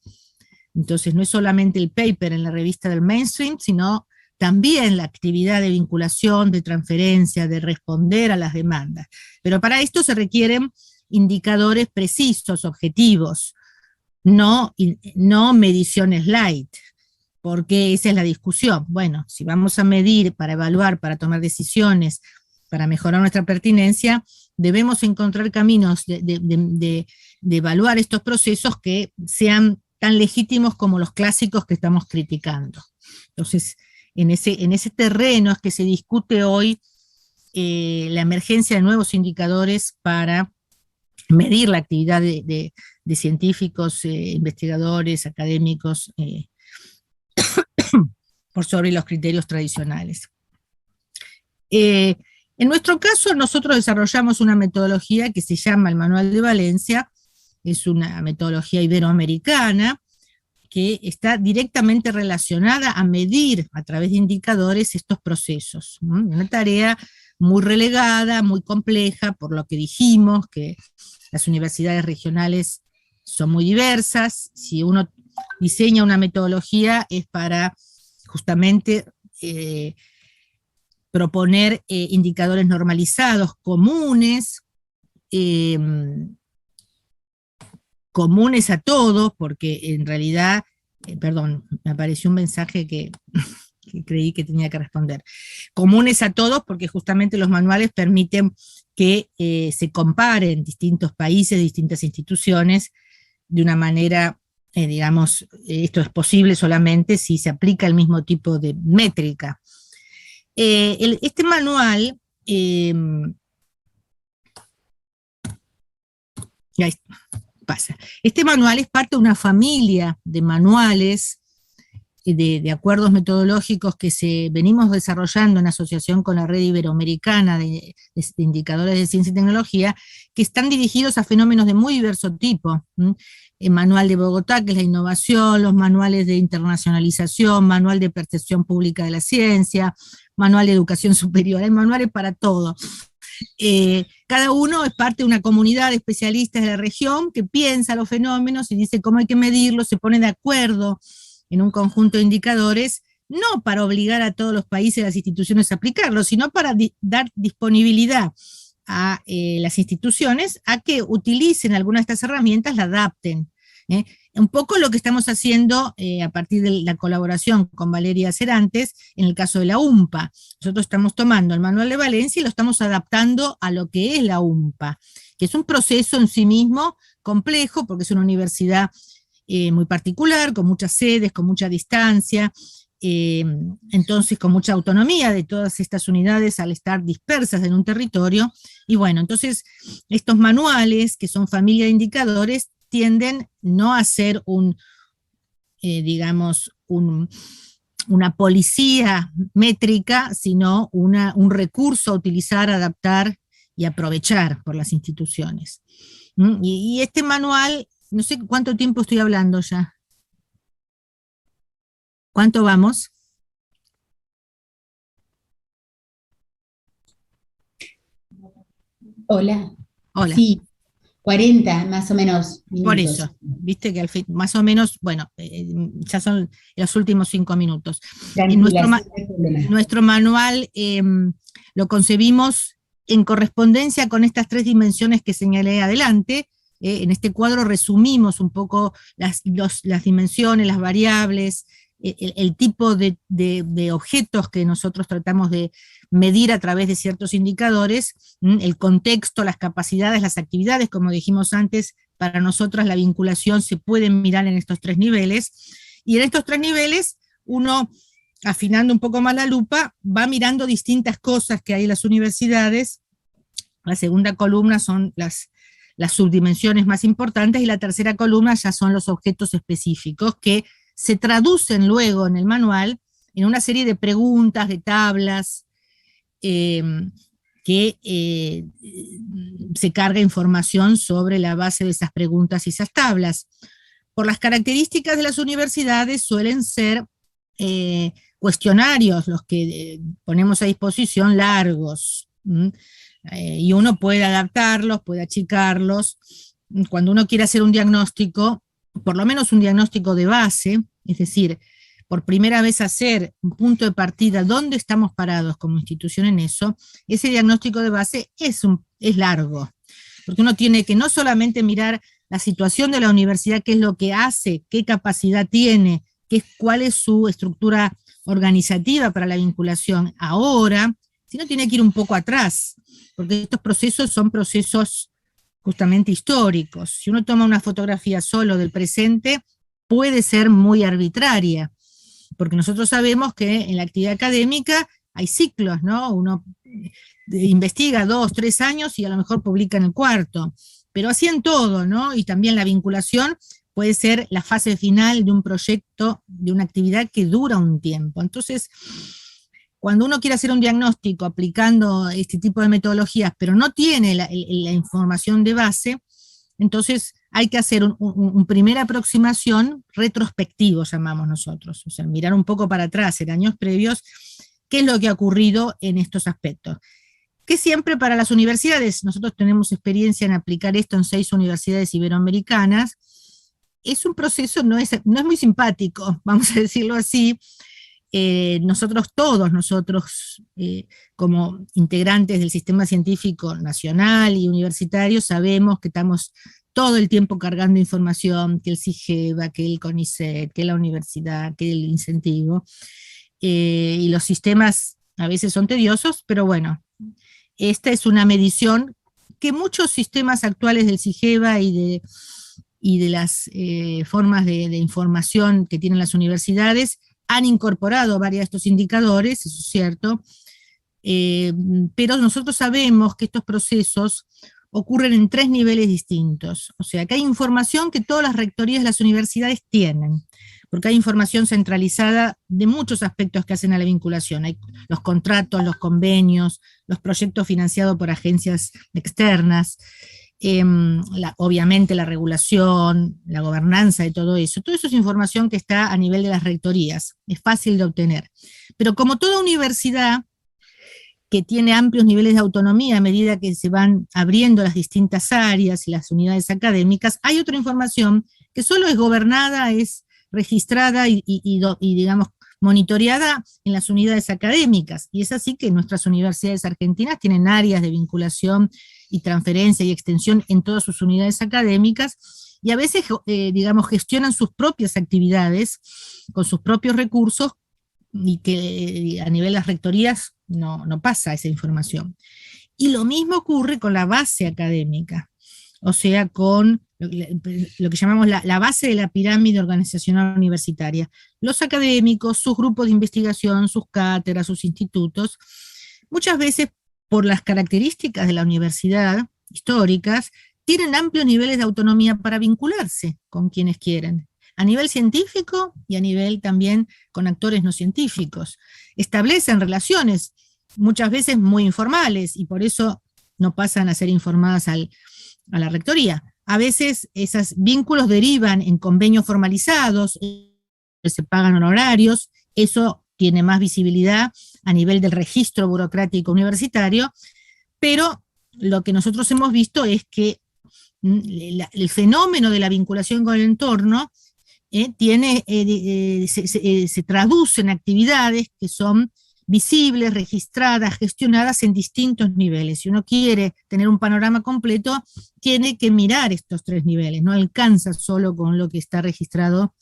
Entonces no es solamente el paper en la revista del mainstream, sino también la actividad de vinculación, de transferencia, de responder a las demandas. Pero para esto se requieren indicadores precisos, objetivos, no mediciones light, porque esa es la discusión. Bueno, si vamos a medir para evaluar, para tomar decisiones, para mejorar nuestra pertinencia, debemos encontrar caminos de evaluar estos procesos que sean tan legítimos como los clásicos que estamos criticando. Entonces, en ese terreno es que se discute hoy la emergencia de nuevos indicadores para medir la actividad de científicos, investigadores, académicos, por sobre los criterios tradicionales. En nuestro caso, nosotros desarrollamos una metodología que se llama el Manual de Valencia, es una metodología iberoamericana, que está directamente relacionada a medir a través de indicadores estos procesos. Una tarea muy relegada, muy compleja, por lo que dijimos, que las universidades regionales son muy diversas. Si uno diseña una metodología es para justamente proponer indicadores normalizados, comunes a todos, porque en realidad, perdón, me apareció un mensaje que creí que tenía que responder. Comunes a todos porque justamente los manuales permiten que se comparen distintos países, distintas instituciones, de una manera, digamos, esto es posible solamente si se aplica el mismo tipo de métrica. Este manual, pasa. Este manual es parte de una familia de manuales, de acuerdos metodológicos que venimos desarrollando en asociación con la Red Iberoamericana de Indicadores de Ciencia y Tecnología, que están dirigidos a fenómenos de muy diverso tipo. El manual de Bogotá, que es la innovación, los manuales de internacionalización, manual de percepción pública de la ciencia, manual de educación superior, hay manuales para todo. Cada uno es parte de una comunidad de especialistas de la región que piensa los fenómenos y dice cómo hay que medirlos, se pone de acuerdo en un conjunto de indicadores, no para obligar a todos los países y las instituciones a aplicarlos, sino para dar disponibilidad a las instituciones a que utilicen algunas de estas herramientas, la adapten. ¿eh? Un poco lo que estamos haciendo a partir de la colaboración con Valeria Cerantes en el caso de la UMPA. Nosotros estamos tomando el manual de Valencia y lo estamos adaptando a lo que es la UMPA, que es un proceso en sí mismo complejo, porque es una universidad muy particular, con muchas sedes, con mucha distancia, entonces con mucha autonomía de todas estas unidades al estar dispersas en un territorio, y bueno, entonces estos manuales, que son familia de indicadores, tienden no a ser digamos, una policía métrica, sino un recurso a utilizar, adaptar y aprovechar por las instituciones. Y este manual, no sé cuánto tiempo estoy hablando ya. ¿Cuánto vamos? Hola. Hola. Sí, 40 más o menos minutos. Por eso, viste que al fin, más o menos, bueno, ya son los últimos 5 minutos. Nuestro manual lo concebimos en correspondencia con estas 3 dimensiones que señalé adelante. En este cuadro resumimos un poco las dimensiones, las variables, el tipo de objetos que nosotros tratamos de medir a través de ciertos indicadores, el contexto, las capacidades, las actividades, como dijimos antes, para nosotras la vinculación se puede mirar en estos 3 niveles, y en estos 3 niveles uno, afinando un poco más la lupa, va mirando distintas cosas que hay en las universidades. La segunda columna son las subdimensiones más importantes, y la tercera columna ya son los objetos específicos que se traducen luego en el manual en una serie de preguntas, de tablas, que se carga información sobre la base de esas preguntas y esas tablas. Por las características de las universidades suelen ser cuestionarios los que ponemos a disposición, largos, y uno puede adaptarlos, puede achicarlos. Cuando uno quiere hacer un diagnóstico, por lo menos un diagnóstico de base, es decir, por primera vez hacer un punto de partida, dónde estamos parados como institución en eso, ese diagnóstico de base es largo, porque uno tiene que no solamente mirar la situación de la universidad, qué es lo que hace, qué capacidad tiene, cuál es su estructura organizativa para la vinculación ahora, sino tiene que ir un poco atrás, porque estos procesos son procesos justamente históricos. Si uno toma una fotografía solo del presente, puede ser muy arbitraria, porque nosotros sabemos que en la actividad académica hay ciclos, ¿no? Uno investiga 2, 3 años y a lo mejor publica en el 4, pero así en todo, ¿no? Y también la vinculación puede ser la fase final de un proyecto, de una actividad que dura un tiempo. Entonces, cuando uno quiere hacer un diagnóstico aplicando este tipo de metodologías, pero no tiene la información de base, entonces hay que hacer una primera aproximación retrospectivo, llamamos nosotros, o sea, mirar un poco para atrás en años previos, qué es lo que ha ocurrido en estos aspectos. Que siempre para las universidades, nosotros tenemos experiencia en aplicar esto en 6 universidades iberoamericanas, es un proceso, no es muy simpático, vamos a decirlo así. Todos nosotros, como integrantes del sistema científico nacional y universitario, sabemos que estamos todo el tiempo cargando información, que el CIGEVA, que el CONICET, que la universidad, que el incentivo, y los sistemas a veces son tediosos, pero bueno, esta es una medición que muchos sistemas actuales del CIGEVA y de las formas de información que tienen las universidades han incorporado varios de estos indicadores, eso es cierto, pero nosotros sabemos que estos procesos ocurren en 3 niveles distintos, o sea que hay información que todas las rectorías de las universidades tienen, porque hay información centralizada de muchos aspectos que hacen a la vinculación, hay los contratos, los convenios, los proyectos financiados por agencias externas, obviamente la regulación, la gobernanza de todo eso es información que está a nivel de las rectorías, es fácil de obtener. Pero como toda universidad que tiene amplios niveles de autonomía a medida que se van abriendo las distintas áreas y las unidades académicas, hay otra información que solo es gobernada, es registrada y digamos, monitoreada en las unidades académicas, y es así que nuestras universidades argentinas tienen áreas de vinculación y transferencia y extensión en todas sus unidades académicas, y a veces, digamos, gestionan sus propias actividades con sus propios recursos y que a nivel de las rectorías no pasa esa información. Y lo mismo ocurre con la base académica, o sea, con lo que llamamos la base de la pirámide organizacional universitaria. Los académicos, sus grupos de investigación, sus cátedras, sus institutos, muchas veces por las características de la universidad históricas, tienen amplios niveles de autonomía para vincularse con quienes quieren, a nivel científico y a nivel también con actores no científicos. Establecen relaciones muchas veces muy informales y por eso no pasan a ser informadas a la rectoría. A veces esos vínculos derivan en convenios formalizados, se pagan honorarios, eso tiene más visibilidad a nivel del registro burocrático universitario, pero lo que nosotros hemos visto es que el fenómeno de la vinculación con el entorno se traduce en actividades que son visibles, registradas, gestionadas en distintos niveles. Si uno quiere tener un panorama completo, tiene que mirar estos 3 niveles, no alcanza solo con lo que está registrado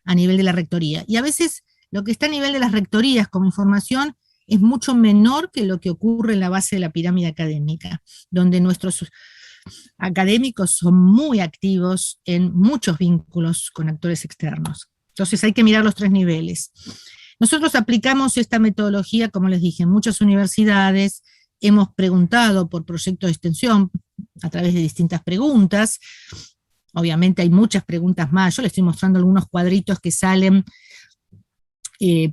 a nivel de la rectoría. Y a veces lo que está a nivel de las rectorías como información es mucho menor que lo que ocurre en la base de la pirámide académica, donde nuestros académicos son muy activos en muchos vínculos con actores externos. Entonces hay que mirar los 3 niveles. Nosotros aplicamos esta metodología, como les dije, en muchas universidades, hemos preguntado por proyectos de extensión a través de distintas preguntas, obviamente hay muchas preguntas más, yo les estoy mostrando algunos cuadritos que salen,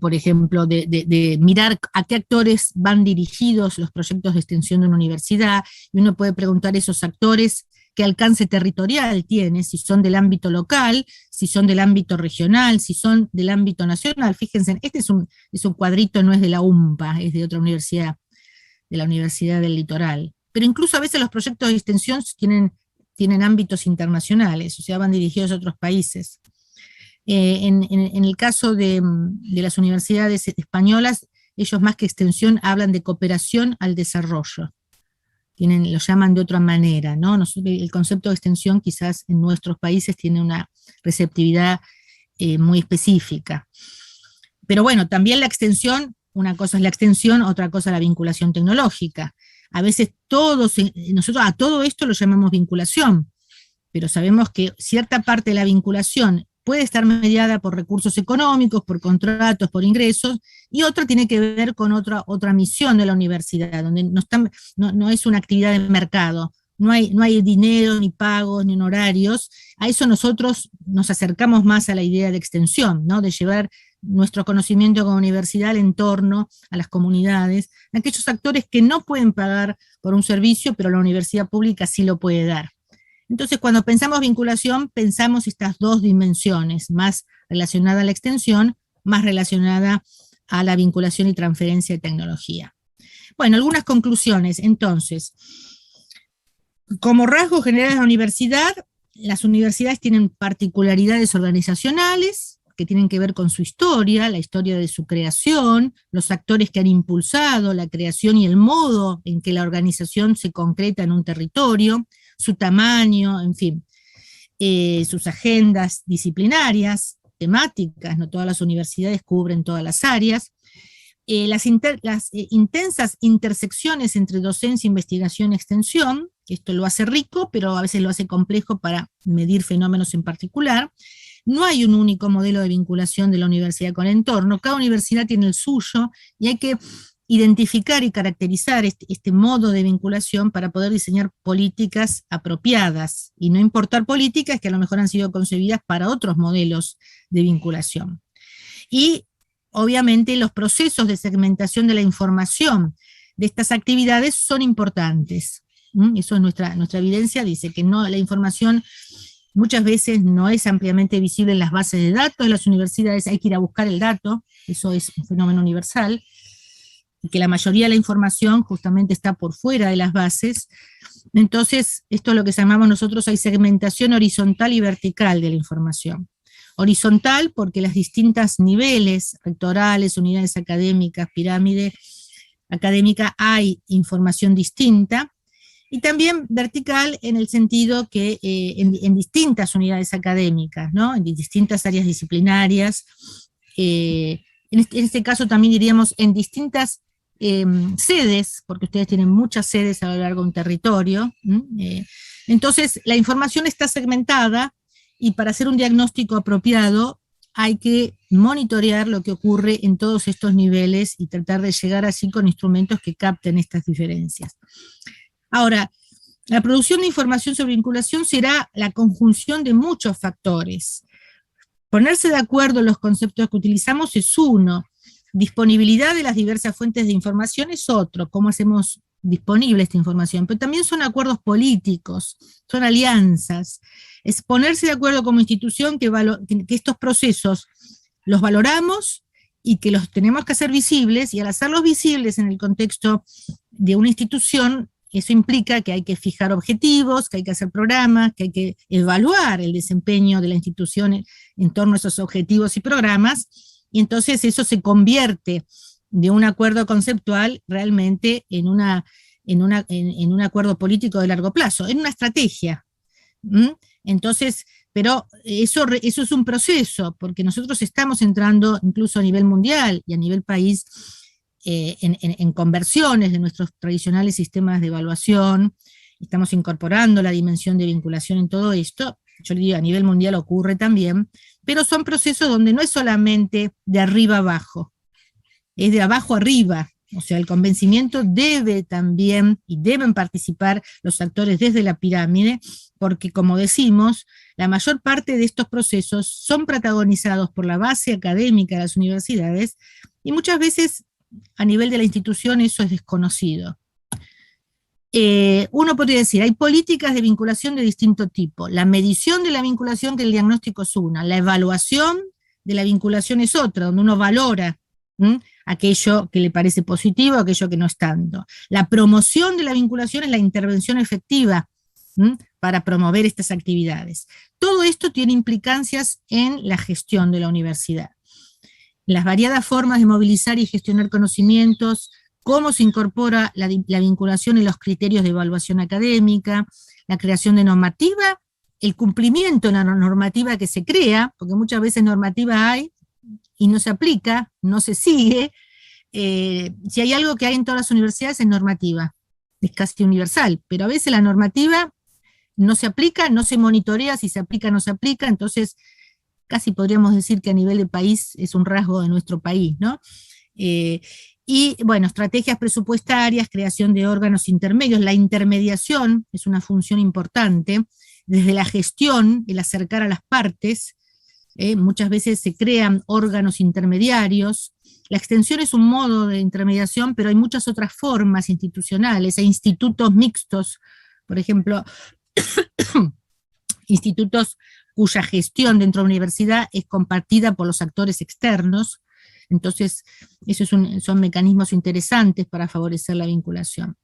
por ejemplo, de mirar a qué actores van dirigidos los proyectos de extensión de una universidad, y uno puede preguntar a esos actores qué alcance territorial tiene, si son del ámbito local, si son del ámbito regional, si son del ámbito nacional. Fíjense, este es un cuadrito, no es de la UMPA, es de otra universidad, de la Universidad del Litoral. Pero incluso a veces los proyectos de extensión tienen ámbitos internacionales, o sea, van dirigidos a otros países. En el caso de las universidades españolas, ellos más que extensión hablan de cooperación al desarrollo. Lo llaman de otra manera, ¿no? El concepto de extensión quizás en nuestros países tiene una receptividad muy específica. Pero bueno, también la extensión, una cosa es la extensión, otra cosa la vinculación tecnológica. A veces nosotros a todo esto lo llamamos vinculación, pero sabemos que cierta parte de la vinculación puede estar mediada por recursos económicos, por contratos, por ingresos, y otra tiene que ver con otra misión de la universidad, donde no es una actividad de mercado, no hay dinero, ni pagos, ni honorarios. A eso nosotros nos acercamos más a la idea de extensión, ¿no? De llevar nuestro conocimiento como universidad al entorno, a las comunidades, a aquellos actores que no pueden pagar por un servicio, pero la universidad pública sí lo puede dar. Entonces, cuando pensamos vinculación, pensamos estas 2 dimensiones, más relacionada a la extensión, más relacionada a la vinculación y transferencia de tecnología. Bueno, algunas conclusiones. Entonces, como rasgos generales de la universidad, las universidades tienen particularidades organizacionales que tienen que ver con su historia, la historia de su creación, los actores que han impulsado la creación y el modo en que la organización se concreta en un territorio, su tamaño, en fin, sus agendas disciplinarias, temáticas, no todas las universidades cubren todas las áreas, las intensas intersecciones entre docencia, investigación y extensión, esto lo hace rico, pero a veces lo hace complejo para medir fenómenos en particular. No hay un único modelo de vinculación de la universidad con el entorno, cada universidad tiene el suyo, y hay que identificar y caracterizar este modo de vinculación para poder diseñar políticas apropiadas, y no importar políticas que a lo mejor han sido concebidas para otros modelos de vinculación. Y obviamente los procesos de segmentación de la información de estas actividades son importantes. Eso es nuestra evidencia, dice que la información muchas veces no es ampliamente visible en las bases de datos de las universidades, hay que ir a buscar el dato, eso es un fenómeno universal, y que la mayoría de la información justamente está por fuera de las bases. Entonces, esto es lo que llamamos nosotros, hay segmentación horizontal y vertical de la información. Horizontal porque los distintos niveles, rectorales, unidades académicas, pirámide académica, hay información distinta, Y también vertical en el sentido que en distintas unidades académicas, ¿no? En distintas áreas disciplinarias, en este caso también diríamos en distintas sedes, porque ustedes tienen muchas sedes a lo largo de un territorio. Entonces, la información está segmentada y para hacer un diagnóstico apropiado hay que monitorear lo que ocurre en todos estos niveles y tratar de llegar así con instrumentos que capten estas diferencias. Ahora, la producción de información sobre vinculación será la conjunción de muchos factores. Ponerse de acuerdo en los conceptos que utilizamos es uno, disponibilidad de las diversas fuentes de información es otro, cómo hacemos disponible esta información, pero también son acuerdos políticos, son alianzas, es ponerse de acuerdo como institución que estos procesos los valoramos y que los tenemos que hacer visibles, y al hacerlos visibles en el contexto de una institución, eso implica que hay que fijar objetivos, que hay que hacer programas, que hay que evaluar el desempeño de la institución en torno a esos objetivos y programas, y entonces eso se convierte de un acuerdo conceptual realmente en un acuerdo político de largo plazo, en una estrategia. Entonces, pero eso es un proceso, porque nosotros estamos entrando incluso a nivel mundial y a nivel país en conversiones de nuestros tradicionales sistemas de evaluación, estamos incorporando la dimensión de vinculación en todo esto. Yo le digo, a nivel mundial ocurre también, pero son procesos donde no es solamente de arriba abajo, es de abajo arriba, o sea, el convencimiento debe también, y deben participar los actores desde la pirámide, porque como decimos, la mayor parte de estos procesos son protagonizados por la base académica de las universidades, y muchas veces a nivel de la institución eso es desconocido. Uno podría decir, hay políticas de vinculación de distinto tipo. La medición de la vinculación, que el diagnóstico es una, la evaluación de la vinculación es otra, donde uno valora aquello que le parece positivo, aquello que no es tanto. La promoción de la vinculación es la intervención efectiva para promover estas actividades. Todo esto tiene implicancias en la gestión de la universidad. Las variadas formas de movilizar y gestionar conocimientos, cómo se incorpora la vinculación en los criterios de evaluación académica, la creación de normativa, el cumplimiento de la normativa que se crea, porque muchas veces normativa hay y no se aplica, no se sigue. Si hay algo que hay en todas las universidades es normativa, es casi universal, pero a veces la normativa no se aplica, no se monitorea, si se aplica no se aplica, entonces casi podríamos decir que a nivel de país es un rasgo de nuestro país, ¿no? Y bueno, estrategias presupuestarias, creación de órganos intermedios, la intermediación es una función importante, desde la gestión, el acercar a las partes, muchas veces se crean órganos intermediarios, la extensión es un modo de intermediación, pero hay muchas otras formas institucionales, hay institutos mixtos, por ejemplo, institutos cuya gestión dentro de la universidad es compartida por los actores externos. Entonces, esos son mecanismos interesantes para favorecer la vinculación.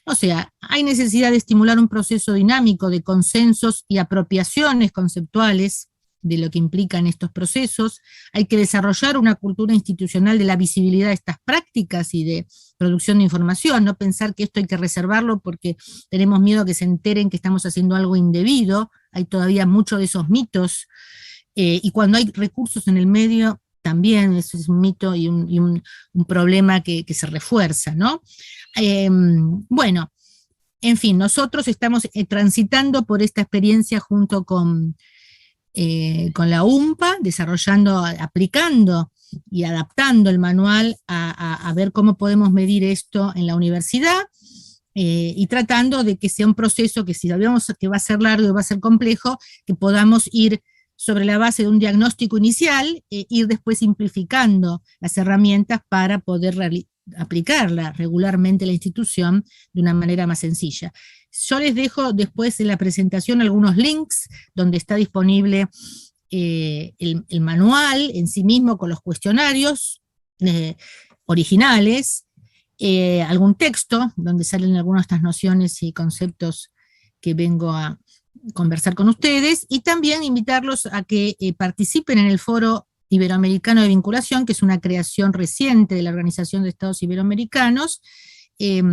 O sea, hay necesidad de estimular un proceso dinámico de consensos y apropiaciones conceptuales de lo que implican estos procesos. Hay que desarrollar una cultura institucional de la visibilidad de estas prácticas y de producción de información, no pensar que esto hay que reservarlo porque tenemos miedo a que se enteren que estamos haciendo algo indebido. Hay todavía muchos de esos mitos, y cuando hay recursos en el medio, también eso es un mito y un problema que se refuerza, ¿no? Bueno, en fin, nosotros estamos transitando por esta experiencia junto con la UMPA, desarrollando, aplicando y adaptando el manual a ver cómo podemos medir esto en la universidad, y tratando de que sea un proceso que si sabemos que va a ser largo y va a ser complejo, que podamos ir sobre la base de un diagnóstico inicial, ir después simplificando las herramientas para poder aplicarla regularmente a la institución de una manera más sencilla. Yo les dejo después en la presentación algunos links donde está disponible el manual en sí mismo con los cuestionarios originales, algún texto donde salen algunas de estas nociones y conceptos que vengo a conversar con ustedes, y también invitarlos a que participen en el Foro Iberoamericano de Vinculación, que es una creación reciente de la Organización de Estados Iberoamericanos,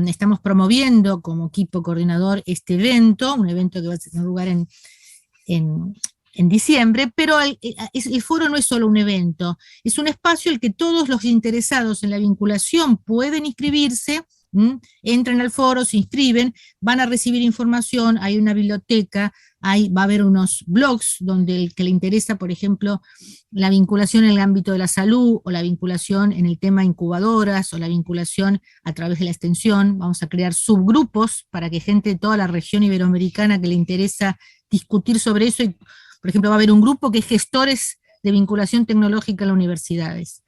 estamos promoviendo como equipo coordinador este evento, un evento que va a tener lugar en diciembre, pero el foro no es solo un evento, es un espacio en el que todos los interesados en la vinculación pueden inscribirse, entran al foro, se inscriben, van a recibir información, hay una biblioteca, va a haber unos blogs donde el que le interesa, por ejemplo, la vinculación en el ámbito de la salud, o la vinculación en el tema incubadoras, o la vinculación a través de la extensión, vamos a crear subgrupos para que gente de toda la región iberoamericana que le interesa discutir sobre eso, y por ejemplo va a haber un grupo que es gestores de vinculación tecnológica en las universidades,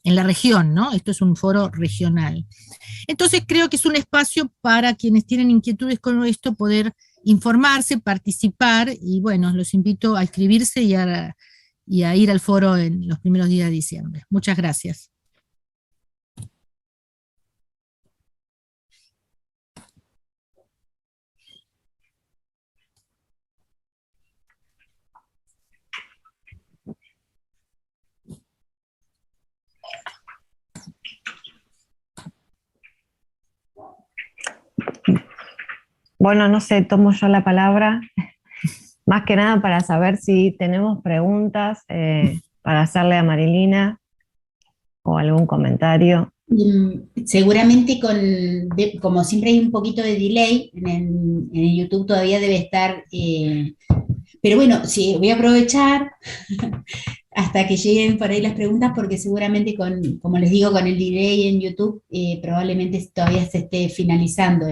en la región, ¿no? Esto es un foro regional. Entonces creo que es un espacio para quienes tienen inquietudes con esto, poder informarse, participar, y bueno, los invito a inscribirse y a ir al foro en los primeros días de diciembre. Muchas gracias. Bueno, no sé, tomo yo la palabra, más que nada para saber si tenemos preguntas para hacerle a Marilina o algún comentario. Seguramente como siempre hay un poquito de delay, en el YouTube todavía debe estar, pero bueno, sí, voy a aprovechar hasta que lleguen por ahí las preguntas, porque seguramente como les digo, con el delay en YouTube, probablemente todavía se esté finalizando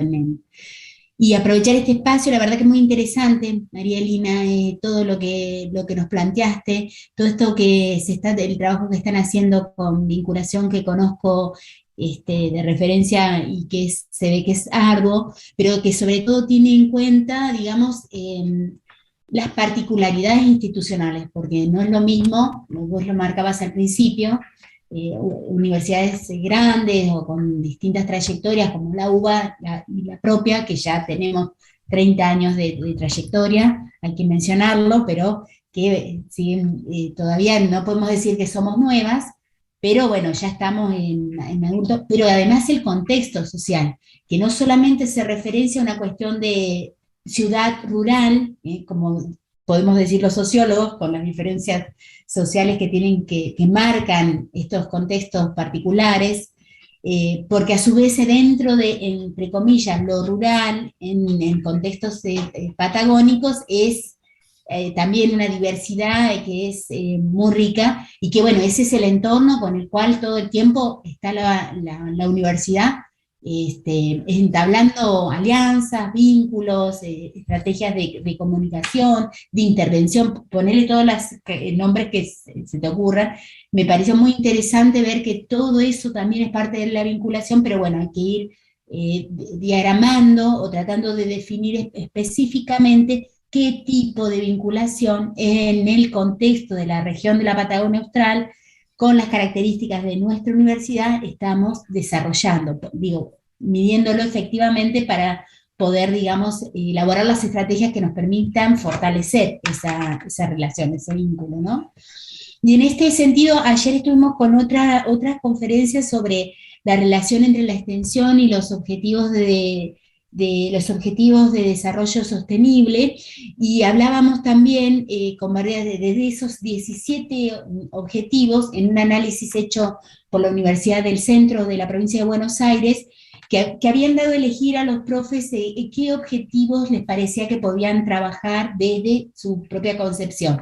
y aprovechar este espacio. La verdad que es muy interesante, María Elina, todo lo que nos planteaste, todo esto el trabajo que están haciendo con vinculación, que conozco de referencia, y que se ve que es arduo, pero que sobre todo tiene en cuenta, digamos, las particularidades institucionales, porque no es lo mismo, vos lo marcabas al principio, universidades grandes o con distintas trayectorias como la UBA y la propia, que ya tenemos 30 años de trayectoria, hay que mencionarlo, pero que todavía no podemos decir que somos nuevas, pero bueno, ya estamos en adultos, pero además el contexto social, que no solamente se referencia a una cuestión de ciudad rural, como podemos decir los sociólogos, con las diferencias sociales que marcan estos contextos particulares, porque a su vez dentro de, entre comillas, lo rural, en contextos patagónicos, es también una diversidad que es muy rica, y que bueno, ese es el entorno con el cual todo el tiempo está la universidad, entablando alianzas, vínculos, estrategias de comunicación, de intervención, ponerle todos los nombres que se te ocurran. Me pareció muy interesante ver que todo eso también es parte de la vinculación, pero bueno, hay que ir diagramando o tratando de definir específicamente qué tipo de vinculación en el contexto de la región de la Patagonia Austral, con las características de nuestra universidad, estamos desarrollando, midiéndolo efectivamente para poder, digamos, elaborar las estrategias que nos permitan fortalecer esa relación, ese vínculo, ¿no? Y en este sentido, ayer estuvimos con otra conferencia sobre la relación entre la extensión y los objetivos de desarrollo sostenible, y hablábamos también con varias de esos 17 objetivos, en un análisis hecho por la Universidad del Centro de la provincia de Buenos Aires, que habían dado a elegir a los profes qué objetivos les parecía que podían trabajar desde su propia concepción.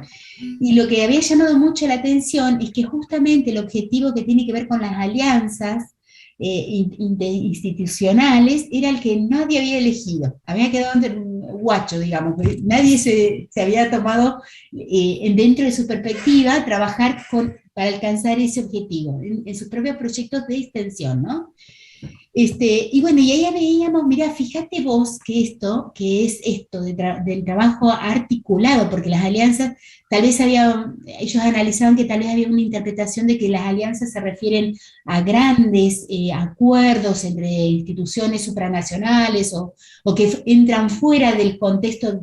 Y lo que había llamado mucho la atención es que justamente el objetivo que tiene que ver con las alianzas institucionales era el que nadie había elegido, había quedado entre un guacho, digamos, nadie se había tomado dentro de su perspectiva trabajar para alcanzar ese objetivo en sus propios proyectos de extensión, ¿no? Y bueno, y ahí veíamos, mira, fíjate vos que es esto del trabajo articulado, porque las alianzas, tal vez ellos analizaban que tal vez había una interpretación de que las alianzas se refieren a grandes acuerdos entre instituciones supranacionales, o que entran fuera del contexto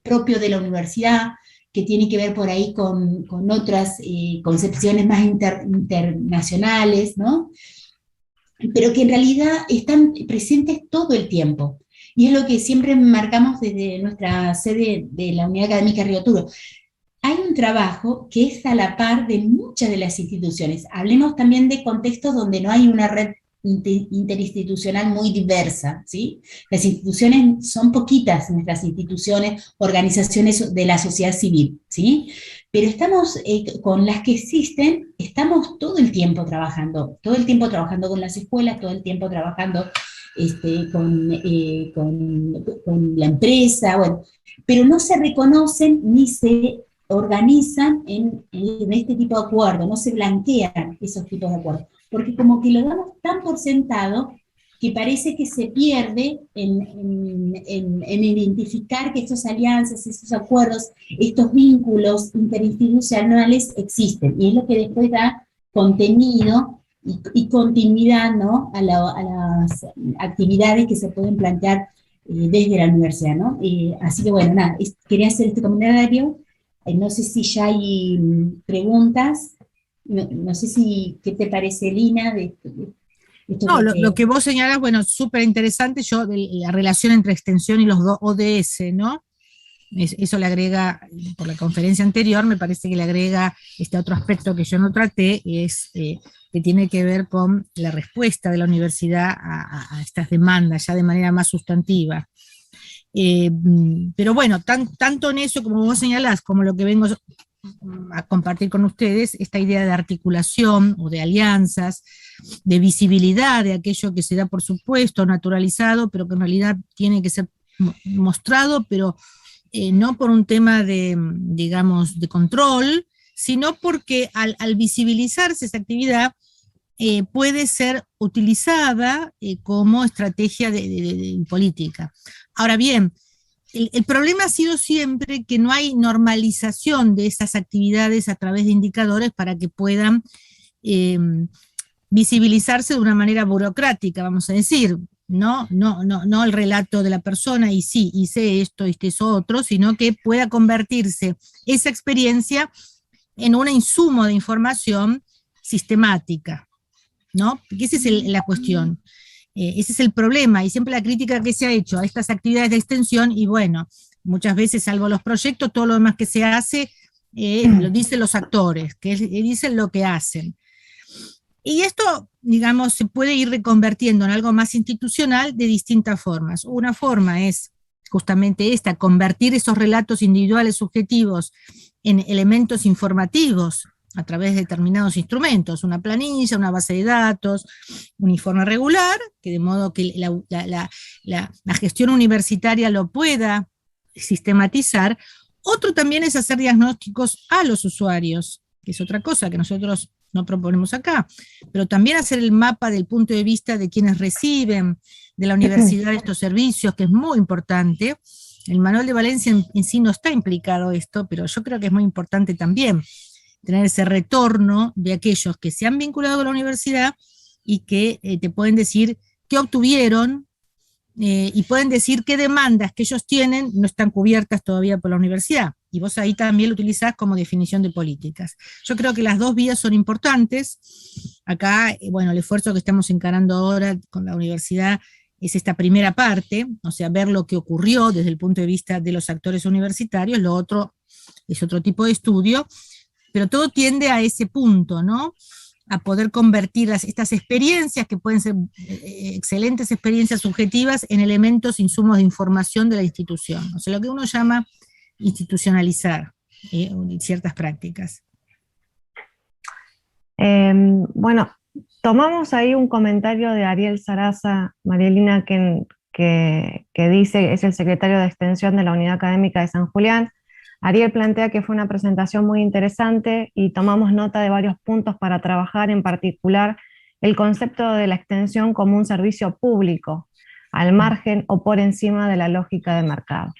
propio de la universidad, que tiene que ver por ahí con otras concepciones más internacionales, ¿no? pero que en realidad están presentes todo el tiempo. Y es lo que siempre marcamos desde nuestra sede de la Unidad Académica Río Turo. Hay un trabajo que es a la par de muchas de las instituciones. Hablemos también de contextos donde no hay una red interinstitucional muy diversa, ¿sí? Las instituciones son poquitas, nuestras instituciones, organizaciones de la sociedad civil, ¿sí? Pero estamos, con las que existen, estamos todo el tiempo trabajando con las escuelas, todo el tiempo trabajando con la empresa, bueno, pero no se reconocen ni se organizan en este tipo de acuerdos, no se blanquean esos tipos de acuerdos, porque como que lo damos tan por sentado que parece que se pierde en identificar que estas alianzas, estos acuerdos, estos vínculos interinstitucionales existen, y es lo que después da contenido y continuidad, ¿no?, a las actividades que se pueden plantear desde la universidad, ¿no? Así que bueno, nada, quería hacer este comentario. No sé si ya hay preguntas, no sé si, ¿qué te parece, Lina? Esto No, que lo que vos señalás, bueno, súper interesante, la relación entre extensión y los dos ODS, ¿no? Eso le agrega, por la conferencia anterior, me parece que le agrega este otro aspecto que yo no traté, que tiene que ver con la respuesta de la universidad a estas demandas, ya de manera más sustantiva. Pero bueno, tanto en eso como vos señalás, como lo que vengo a compartir con ustedes, esta idea de articulación o de alianzas, de visibilidad de aquello que se da por supuesto, naturalizado, pero que en realidad tiene que ser mostrado, pero no por un tema de, digamos, de control, sino porque al visibilizarse esa actividad, puede ser utilizada como estrategia de política. Ahora bien, el problema ha sido siempre que no hay normalización de esas actividades a través de indicadores para que puedan visibilizarse de una manera burocrática, vamos a decir. No el relato de la persona y sí, hice esto, hice eso otro, sino que pueda convertirse esa experiencia en un insumo de información sistemática, ¿no? Porque esa es la cuestión. Ese es el problema, y siempre la crítica que se ha hecho a estas actividades de extensión, y bueno, muchas veces, salvo los proyectos, todo lo demás que se hace, lo dicen los actores, que dicen lo que hacen. Y esto, digamos, se puede ir reconvirtiendo en algo más institucional de distintas formas. Una forma es justamente esta, convertir esos relatos individuales subjetivos en elementos informativos a través de determinados instrumentos, una planilla, una base de datos, un informe regular, que de modo que la gestión universitaria lo pueda sistematizar. Otro también es hacer diagnósticos a los usuarios, que es otra cosa que nosotros no proponemos acá, pero también hacer el mapa del punto de vista de quienes reciben de la universidad estos servicios, que es muy importante. El Manual de Valencia en sí no está implicado esto, pero yo creo que es muy importante también tener ese retorno de aquellos que se han vinculado a la universidad y que te pueden decir qué obtuvieron y pueden decir qué demandas que ellos tienen no están cubiertas todavía por la universidad. Y vos ahí también lo utilizás como definición de políticas. Yo creo que las dos vías son importantes. Acá, bueno, el esfuerzo que estamos encarando ahora con la universidad es esta primera parte, o sea, ver lo que ocurrió desde el punto de vista de los actores universitarios. Lo otro es otro tipo de estudio, pero todo tiende a ese punto, ¿no? A poder convertir estas experiencias, que pueden ser excelentes experiencias subjetivas, en elementos, insumos de información de la institución. O sea, lo que uno llama institucionalizar ciertas prácticas. Bueno, tomamos ahí un comentario de Ariel Saraza, Marielina, que dice, es el secretario de Extensión de la Unidad Académica de San Julián. Ariel plantea que fue una presentación muy interesante y tomamos nota de varios puntos para trabajar, en particular el concepto de la extensión como un servicio público, al margen o por encima de la lógica de mercado.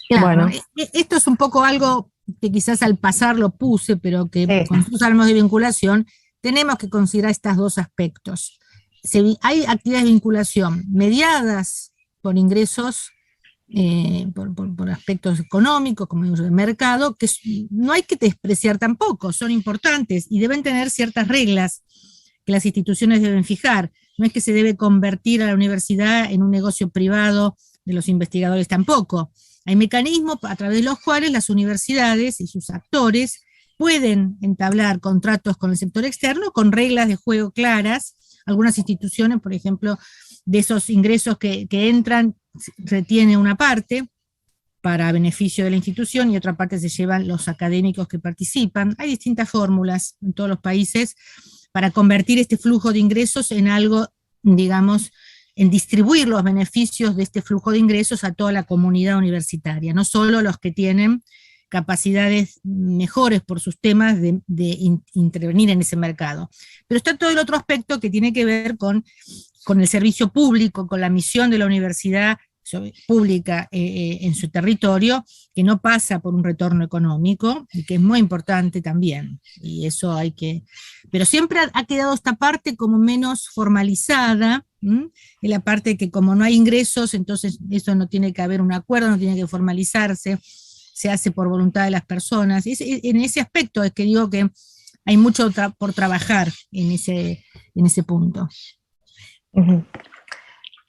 Claro, bueno, esto es un poco algo que quizás al pasar lo puse, pero que sí, con sus armas de vinculación tenemos que considerar estos dos aspectos. Hay actividades de vinculación mediadas por ingresos, por aspectos económicos, como digo, de mercado, que no hay que despreciar tampoco, son importantes y deben tener ciertas reglas que las instituciones deben fijar. No es que se debe convertir a la universidad en un negocio privado de los investigadores tampoco. Hay mecanismos a través de los cuales las universidades y sus actores pueden entablar contratos con el sector externo con reglas de juego claras. Algunas instituciones, por ejemplo, de esos ingresos que entran, retiene una parte para beneficio de la institución y otra parte se llevan los académicos que participan. Hay distintas fórmulas en todos los países para convertir este flujo de ingresos en algo, digamos, en distribuir los beneficios de este flujo de ingresos a toda la comunidad universitaria, no solo los que tienen capacidades mejores por sus temas de intervenir en ese mercado. Pero está todo el otro aspecto que tiene que ver con el servicio público, con la misión de la universidad pública en su territorio, que no pasa por un retorno económico, y que es muy importante también, y eso hay que... Pero siempre ha quedado esta parte como menos formalizada, en la parte que como no hay ingresos, entonces eso no tiene que haber un acuerdo, no tiene que formalizarse, se hace por voluntad de las personas. En ese aspecto es que digo que hay mucho por trabajar en ese punto. Uh-huh.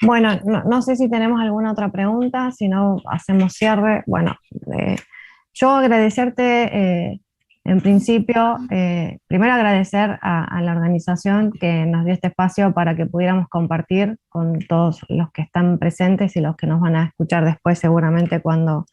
Bueno, no sé si tenemos alguna otra pregunta, si no hacemos cierre. Bueno, yo agradecerte en principio, primero agradecer a la organización que nos dio este espacio para que pudiéramos compartir con todos los que están presentes y los que nos van a escuchar después seguramente cuando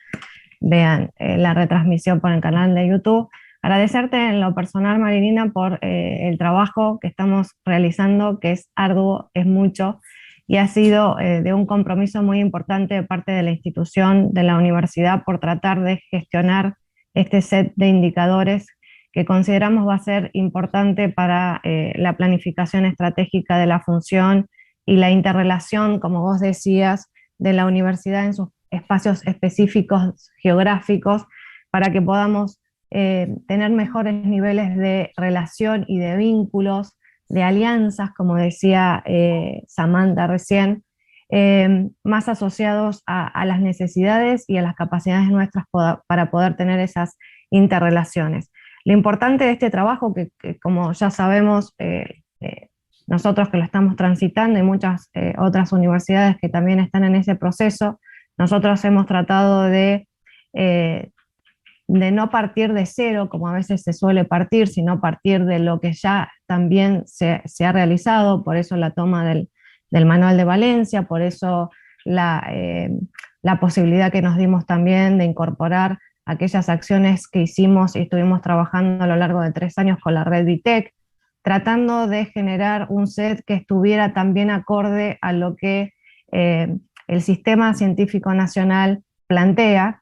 vean la retransmisión por el canal de YouTube. Agradecerte en lo personal, Marilina, por el trabajo que estamos realizando, que es arduo, es mucho, y ha sido de un compromiso muy importante de parte de la institución, de la universidad, por tratar de gestionar este set de indicadores que consideramos va a ser importante para la planificación estratégica de la función y la interrelación, como vos decías, de la universidad en sus espacios específicos geográficos, para que podamos tener mejores niveles de relación y de vínculos, de alianzas, como decía Samantha recién, más asociados a las necesidades y a las capacidades nuestras para poder tener esas interrelaciones. Lo importante de este trabajo, que como ya sabemos, nosotros que lo estamos transitando y muchas otras universidades que también están en ese proceso, nosotros hemos tratado de no partir de cero, como a veces se suele partir, sino partir de lo que ya también se ha realizado, por eso la toma del Manual de Valencia, por eso la posibilidad que nos dimos también de incorporar aquellas acciones que hicimos y estuvimos trabajando a lo largo de 3 años con la red VITEC, tratando de generar un set que estuviera también acorde a lo que el Sistema Científico Nacional plantea,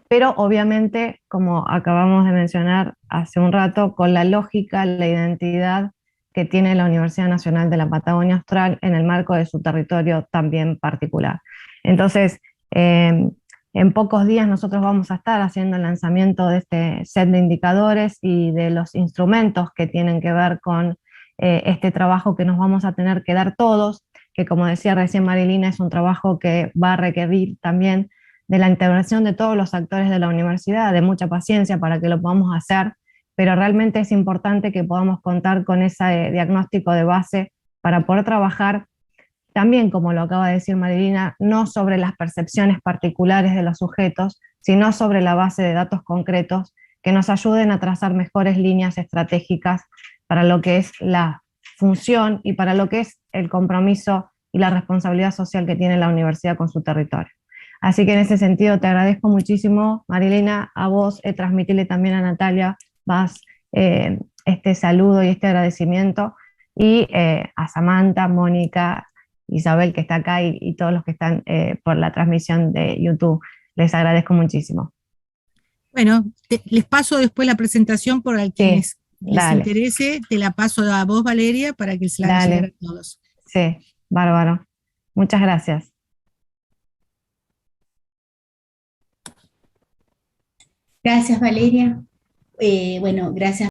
pero obviamente, como acabamos de mencionar hace un rato, con la lógica, la identidad que tiene la Universidad Nacional de la Patagonia Austral en el marco de su territorio también particular. Entonces, en pocos días nosotros vamos a estar haciendo el lanzamiento de este set de indicadores y de los instrumentos que tienen que ver con este trabajo que nos vamos a tener que dar todos, que como decía recién Marilina, es un trabajo que va a requerir también de la integración de todos los actores de la universidad, de mucha paciencia para que lo podamos hacer, pero realmente es importante que podamos contar con ese diagnóstico de base para poder trabajar también, como lo acaba de decir Marilina, no sobre las percepciones particulares de los sujetos, sino sobre la base de datos concretos que nos ayuden a trazar mejores líneas estratégicas para lo que es la función y para lo que es el compromiso y la responsabilidad social que tiene la universidad con su territorio. Así que en ese sentido te agradezco muchísimo, Marilina, a vos, transmitirle también a Natalia este saludo y este agradecimiento, y a Samantha, Mónica, Isabel que está acá y todos los que están por la transmisión de YouTube. Les agradezco muchísimo. Bueno, les paso después la presentación por quienes les interese, te la paso a vos, Valeria, para que se la hagan llegar a todos. Sí, bárbaro. Muchas gracias. Gracias, Valeria. Bueno, gracias.